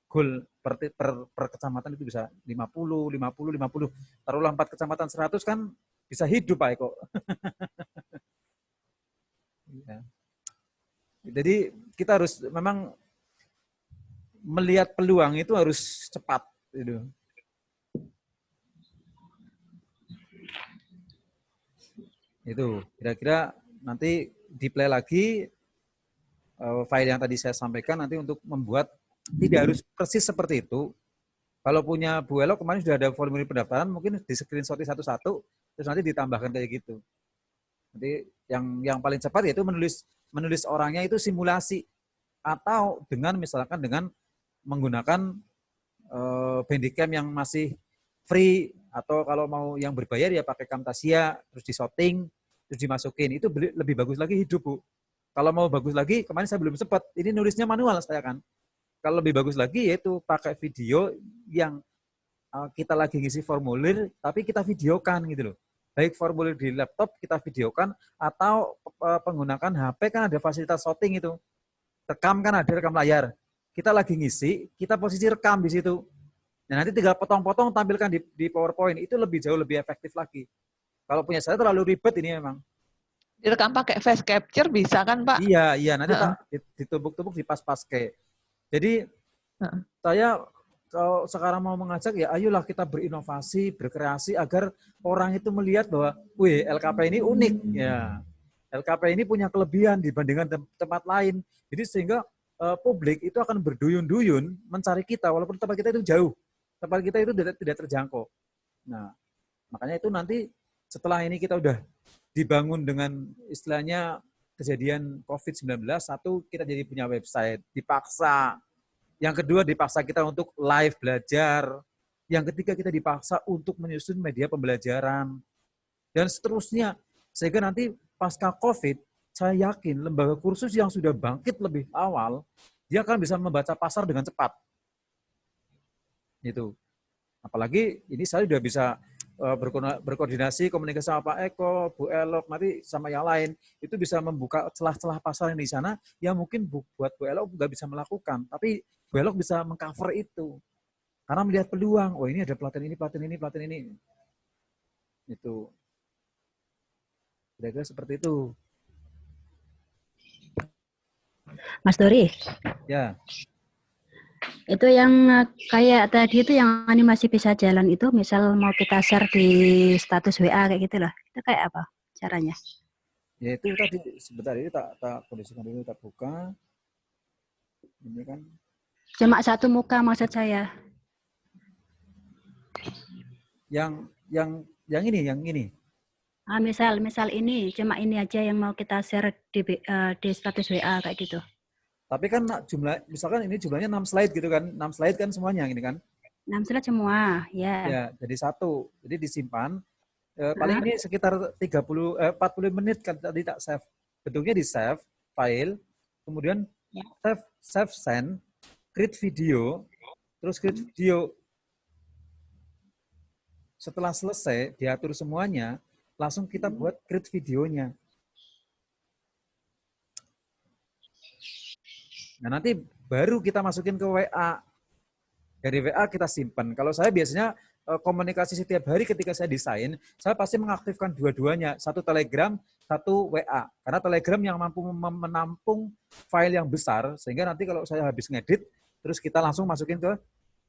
A: goal per kecamatan itu bisa 50, 50, 50. Taruhlah 4 kecamatan 100 kan bisa hidup Pak Eko. Ya. Jadi kita harus memang melihat peluang itu harus cepat gitu. Itu kira-kira nanti di-play lagi file yang tadi saya sampaikan nanti untuk membuat tidak harus persis seperti itu. Kalau punya Bu Elo kemarin sudah ada formulir pendaftaran, mungkin di screenshot satu-satu terus nanti ditambahkan kayak gitu. Nanti yang paling cepat yaitu menulis orangnya itu simulasi atau dengan misalkan dengan menggunakan Bandicam yang masih free atau kalau mau yang berbayar ya pakai Camtasia terus di-shooting terus dimasukin itu lebih bagus lagi hidup Bu. Kalau mau bagus lagi kemarin saya belum sempat. Ini nulisnya manual saya kan. Kalau lebih bagus lagi yaitu pakai video yang kita lagi ngisi formulir tapi kita videokan gitu loh. Baik formulir di laptop kita videokan atau penggunakan HP kan ada fasilitas shooting itu. Rekam kan ada rekam layar. Kita lagi ngisi, kita posisi rekam di situ. Nah, nanti tinggal potong-potong tampilkan di PowerPoint. Itu jauh lebih efektif lagi. Kalau punya saya terlalu ribet ini memang.
B: Direkam pakai face capture bisa kan Pak?
A: Iya. Nanti ditumpuk-tumpuk di pas-pas kayak. Jadi saya kalau sekarang mau mengajak ya ayolah kita berinovasi, berkreasi agar orang itu melihat bahwa, wih LKP ini unik. Ya, LKP ini punya kelebihan dibandingkan tempat lain. Jadi sehingga publik itu akan berduyun-duyun mencari kita walaupun tempat kita itu jauh. Tempat kita itu tidak terjangkau. Nah, makanya itu nanti setelah ini kita udah dibangun dengan istilahnya kejadian COVID-19, satu kita jadi punya website, dipaksa. Yang kedua dipaksa kita untuk live belajar. Yang ketiga kita dipaksa untuk menyusun media pembelajaran. Dan seterusnya. Sehingga nanti pasca COVID, saya yakin lembaga kursus yang sudah bangkit lebih awal, dia akan bisa membaca pasar dengan cepat. Gitu. Apalagi ini saya sudah bisa berkoordinasi, komunikasi sama Pak Eko, Bu Elok, nanti sama yang lain, itu bisa membuka celah-celah pasar yang di sana, yang mungkin buat Bu Elok nggak bisa melakukan, tapi Bu Elok bisa mengcover itu. Karena melihat peluang, oh ini ada pelatihan ini. Itu. Kira-kira seperti itu.
C: Mas Dori.
A: Ya.
C: Itu yang kayak tadi itu yang animasi bisa jalan itu, misal mau kita share di status WA kayak gitu lah. Itu kayak apa caranya?
A: Ya itu tadi sebentar ini tak kondisikan dulu, tak buka. Ini kan.
C: Cuma satu muka maksud saya.
A: Yang ini.
C: Misal ini cuma ini aja yang mau kita share di status WA kayak gitu.
A: Tapi kan misalkan ini jumlahnya 6 slide gitu kan, 6 slide kan semuanya ini kan.
C: 6 slide semua, ya.
A: Ya, jadi satu. Jadi disimpan. Paling ini sekitar 40 menit kan tadi tak save. Bentuknya di save, file, kemudian save send, create video, terus create video. Setelah selesai, diatur semuanya, langsung kita buat create videonya. Nah, nanti baru kita masukin ke WA. Dari WA kita simpan. Kalau saya biasanya komunikasi setiap hari ketika saya desain, saya pasti mengaktifkan dua-duanya. Satu Telegram, satu WA. Karena Telegram yang mampu menampung file yang besar, sehingga nanti kalau saya habis ngedit, terus kita langsung masukin ke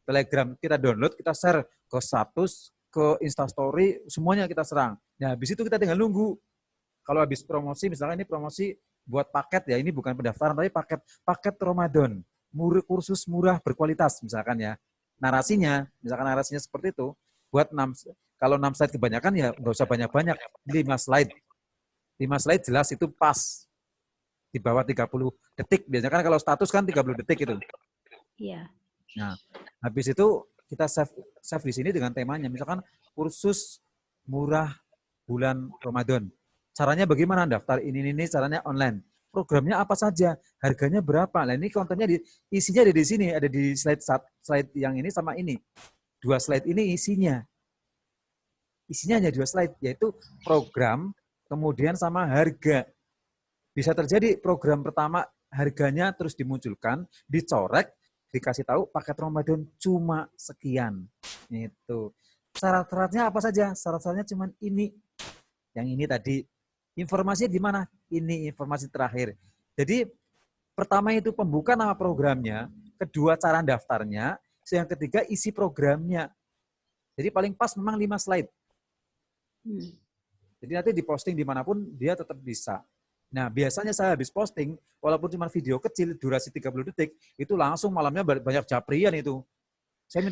A: Telegram. Kita download, kita share ke status, ke Instastory, semuanya kita serang. Nah, habis itu kita tinggal nunggu. Kalau habis promosi, misalnya ini promosi buat paket ya, ini bukan pendaftaran, tapi paket Ramadan. Kursus murah berkualitas misalkan ya. Narasinya, misalkan narasinya seperti itu, buat 6, kalau 6 slide kebanyakan ya nggak usah banyak-banyak, 5 slide. 5 slide jelas itu pas. Di bawah 30 detik. Biasanya kan kalau status kan 30 detik itu.
C: Iya.
A: Nah, habis itu kita save di sini dengan temanya. Misalkan kursus murah bulan Ramadan. Caranya bagaimana? Daftar ini caranya online. Programnya apa saja, harganya berapa. Nah, ini kontennya isinya ada di sini, ada di slide yang ini sama ini. 2 slide ini isinya. Isinya hanya 2 slide, yaitu program, kemudian sama harga. Bisa terjadi program pertama harganya terus dimunculkan, dicorek, dikasih tahu paket Ramadan cuma sekian. Itu. Syarat-syaratnya apa saja? Syarat-syaratnya cuma ini. Yang ini tadi. Informasinya di mana? Ini informasi terakhir. Jadi pertama itu pembuka nama programnya, kedua cara daftarnya, yang ketiga isi programnya. Jadi paling pas memang 5 slide. Jadi nanti diposting dimanapun dia tetap bisa. Nah biasanya saya habis posting, walaupun cuma video kecil, durasi 30 detik, itu langsung malamnya banyak japrian itu. Saya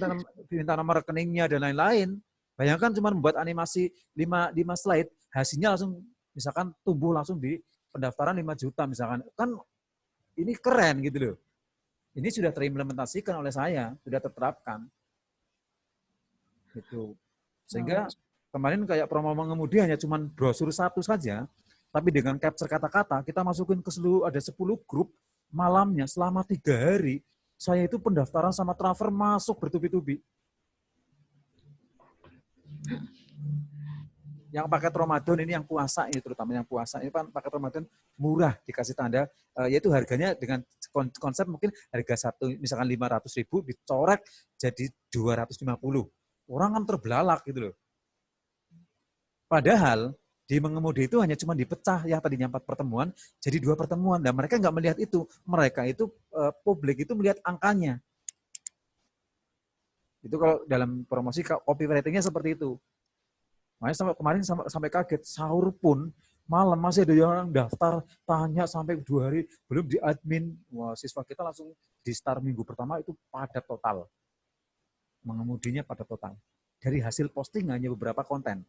A: minta nomor rekeningnya dan lain-lain. Bayangkan cuma membuat animasi 5 slide, hasilnya langsung misalkan tumbuh langsung di pendaftaran 5 juta misalkan. Kan ini keren gitu loh. Ini sudah terimplementasikan oleh saya, sudah terterapkan. Gitu. Sehingga kemarin kayak promo mengemudi hanya cuma brosur satu saja, tapi dengan capture kata-kata, kita masukin ke seluruh, ada 10 grup, malamnya selama 3 hari, saya itu pendaftaran sama transfer masuk bertubi-tubi. Yang paket Ramadan ini yang puasa, ini terutama yang puasa, ini kan paket Ramadan murah, dikasih tanda, yaitu harganya dengan konsep mungkin harga satu, misalkan 500.000, dicoret jadi 250. Orang kan terbelalak gitu loh. Padahal di mengemudi itu hanya cuma dipecah, yang tadinya 4 pertemuan, jadi 2 pertemuan. Dan mereka nggak melihat itu. Mereka itu, publik itu melihat angkanya. Itu kalau dalam promosi, copywriting-nya seperti itu. Makanya sampai kemarin sampai kaget, sahur pun malam masih ada yang daftar, tanya sampai 2 hari, belum di admin. Wah, siswa kita langsung di start minggu pertama itu padat total. Mengemudinya padat total. Dari hasil posting hanya beberapa konten.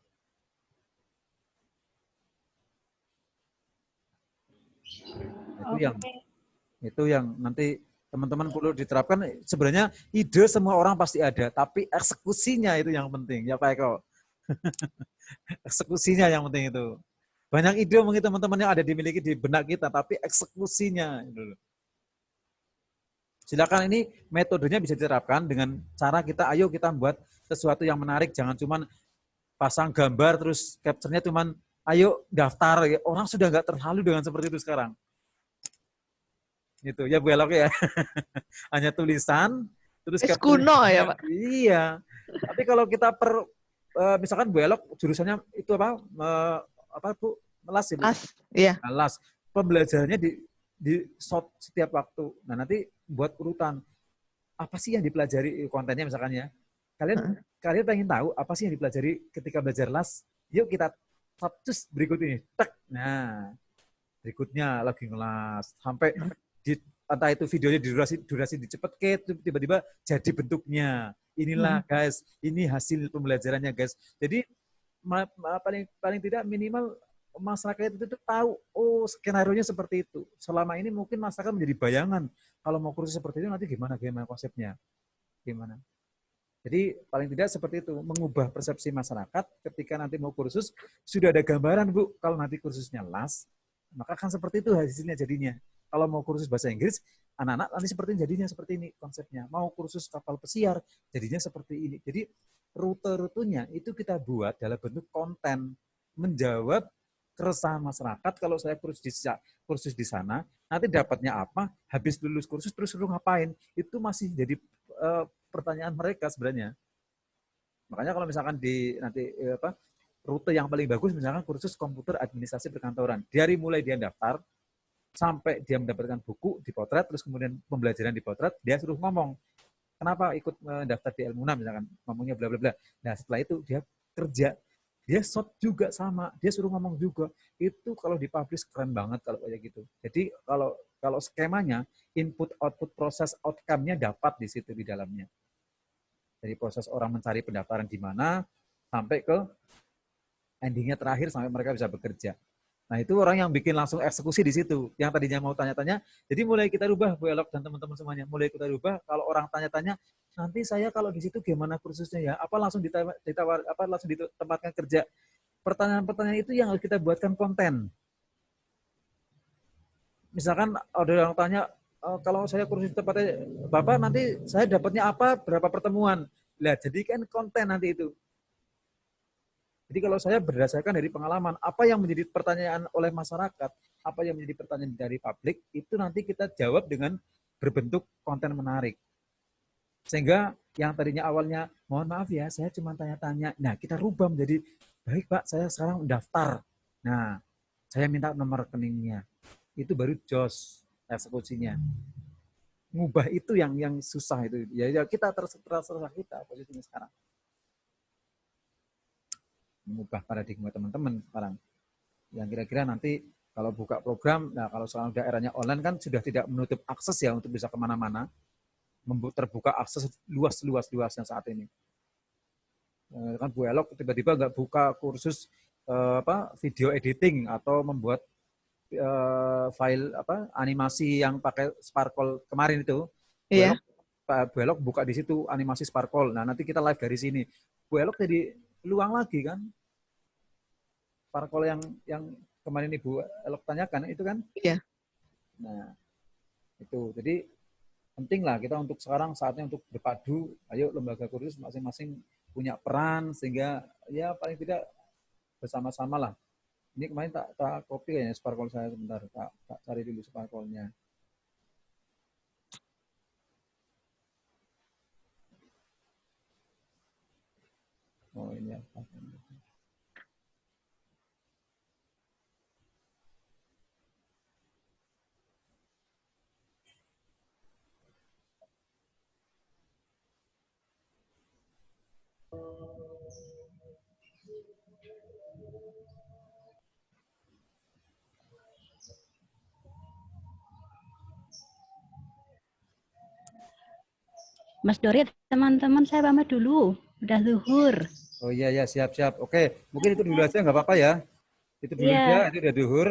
A: Itu yang nanti teman-teman perlu diterapkan. Sebenarnya ide semua orang pasti ada, tapi eksekusinya itu yang penting. Ya Pak Eko. Eksekusinya yang penting itu. Banyak ide mungkin teman-teman yang ada dimiliki di benak kita, tapi eksekusinya. Silakan, ini metodenya bisa diterapkan dengan cara ayo kita buat sesuatu yang menarik, jangan cuma pasang gambar terus capture-nya cuma ayo daftar. Orang sudah nggak terhalu dengan seperti itu sekarang. Gitu ya Bu Elok ya. Hanya tulisan terus
B: kuno ya Pak.
A: Iya. Tapi kalau kita misalkan Bu Elok jurusannya itu apa Bu? Melas ya Bu?
B: Iya.
A: Melas. Pembelajarannya di shot setiap waktu. Nah, nanti buat urutan. Apa sih yang dipelajari kontennya misalkan ya? Kalian pengen tahu apa sih yang dipelajari ketika belajar las? Yuk kita terus berikut ini. Tek. Nah, berikutnya lagi ngelas sampai entah itu videonya durasi dicepet tiba-tiba jadi bentuknya. Inilah guys, ini hasil pembelajarannya guys. Jadi paling paling tidak minimal masyarakat itu tahu, oh skenario-nya seperti itu. Selama ini mungkin masyarakat menjadi bayangan kalau mau kursus seperti itu nanti gimana konsepnya, gimana. Jadi paling tidak seperti itu, mengubah persepsi masyarakat ketika nanti mau kursus, sudah ada gambaran Bu, kalau nanti kursusnya las, maka kan seperti itu hasilnya jadinya. Kalau mau kursus bahasa Inggris, anak-anak nanti seperti jadinya seperti ini konsepnya. Mau kursus kapal pesiar, jadinya seperti ini. Jadi rute-rutenya itu kita buat dalam bentuk konten, menjawab keresahan masyarakat. Kalau saya kursus di sana, nanti dapatnya apa, habis lulus kursus terus lu ngapain, itu masih jadi pertanyaan mereka sebenarnya. Makanya kalau misalkan di nanti rute yang paling bagus misalkan kursus komputer administrasi perkantoran. Dari mulai dia daftar sampai dia mendapatkan buku dipotret, terus kemudian pembelajaran dipotret, dia suruh ngomong. Kenapa ikut mendaftar di Ilmuna misalkan, ngomongnya bla bla bla. Nah, setelah itu dia kerja, dia shot juga sama, dia suruh ngomong juga. Itu kalau dipublish keren banget kalau kayak gitu. Jadi kalau skemanya input output proses outcome-nya dapat di situ di dalamnya. Dari proses orang mencari pendaftaran di mana sampai ke endingnya terakhir sampai mereka bisa bekerja. Nah, itu orang yang bikin langsung eksekusi di situ. Yang tadinya mau tanya-tanya, jadi mulai kita rubah Bu Elok dan teman-teman semuanya. Mulai kita rubah kalau orang tanya-tanya, nanti saya kalau di situ gimana kursusnya ya? Apa langsung ditawar apa langsung ditempatkan kerja? Pertanyaan-pertanyaan itu yang harus kita buatkan konten. Misalkan ada yang tanya, kalau saya kursus tempatnya Bapak nanti saya dapatnya apa, berapa pertemuan. Lah, jadikan konten nanti itu. Jadi kalau saya berdasarkan dari pengalaman, apa yang menjadi pertanyaan oleh masyarakat, apa yang menjadi pertanyaan dari publik, itu nanti kita jawab dengan berbentuk konten menarik. Sehingga yang tadinya awalnya, mohon maaf ya, saya cuma tanya-tanya. Nah, kita rubah menjadi, baik Pak, saya sekarang mendaftar. Nah, saya minta nomor rekeningnya. Itu baru jos eksekusinya. Ngubah itu yang susah itu. Ya kita terserah kita posisinya sekarang. Mengubah paradigma teman-teman sekarang. Yang kira-kira nanti kalau buka program, nah kalau sekarang daerahnya online kan sudah tidak menutup akses ya untuk bisa kemana-mana. Terbuka akses luas-luasnya saat ini. Kan Bu Elok tiba-tiba nggak buka kursus video editing atau membuat file animasi yang pakai Sparkle kemarin itu.
B: Iya.
A: Bu Elok buka di situ animasi Sparkle. Nah, nanti kita live dari sini. Bu Elok jadi peluang lagi kan. Sparkle yang kemarin Ibu Elok tanyakan itu kan?
B: Iya.
A: Nah, itu. Jadi penting lah kita untuk sekarang saatnya untuk berpadu. Ayo lembaga kursus masing-masing punya peran sehingga ya paling tidak bersama-sama lah. Ini kemarin tak copy kayaknya Sparkle saya sebentar. Tak cari dulu Sparkle-nya. Oh ini ya.
C: Mas Dori, teman-teman saya pamit dulu. Udah zuhur.
A: Oh iya ya siap-siap. Oke, mungkin itu dulu aja nggak apa-apa ya. Itu dulu aja, itu udah zuhur,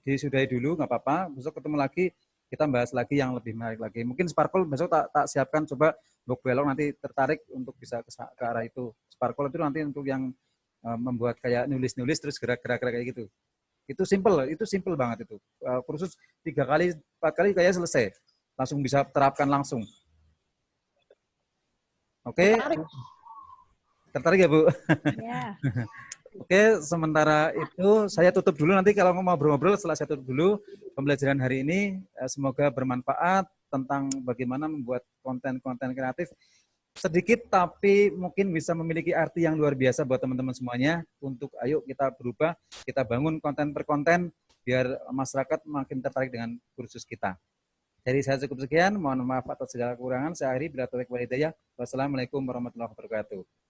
A: disudahi dulu nggak apa-apa. Besok ketemu lagi, kita bahas lagi yang lebih menarik lagi. Mungkin Sparkle besok tak siapkan coba Bu Elok nanti tertarik untuk bisa ke arah itu. Sparkle itu nanti untuk yang membuat kayak nulis-nulis terus gerak-gerak kayak gitu. Itu simple banget itu. Kursus 3 kali, 4 kali kayak selesai. Langsung bisa terapkan langsung. Oke. Tertarik ya, Bu?
C: Ya.
A: Oke, sementara itu saya tutup dulu. Nanti kalau mau ngobrol-ngobrol setelah saya tutup dulu pembelajaran hari ini. Semoga bermanfaat tentang bagaimana membuat konten-konten kreatif. Sedikit tapi mungkin bisa memiliki arti yang luar biasa buat teman-teman semuanya. Untuk ayo kita berubah, kita bangun konten per konten biar masyarakat makin tertarik dengan kursus kita. Jadi saya cukup sekian. Mohon maaf atas segala kekurangan. Saya akhiri bila taufiq wal hidayah. Wassalamualaikum warahmatullahi wabarakatuh.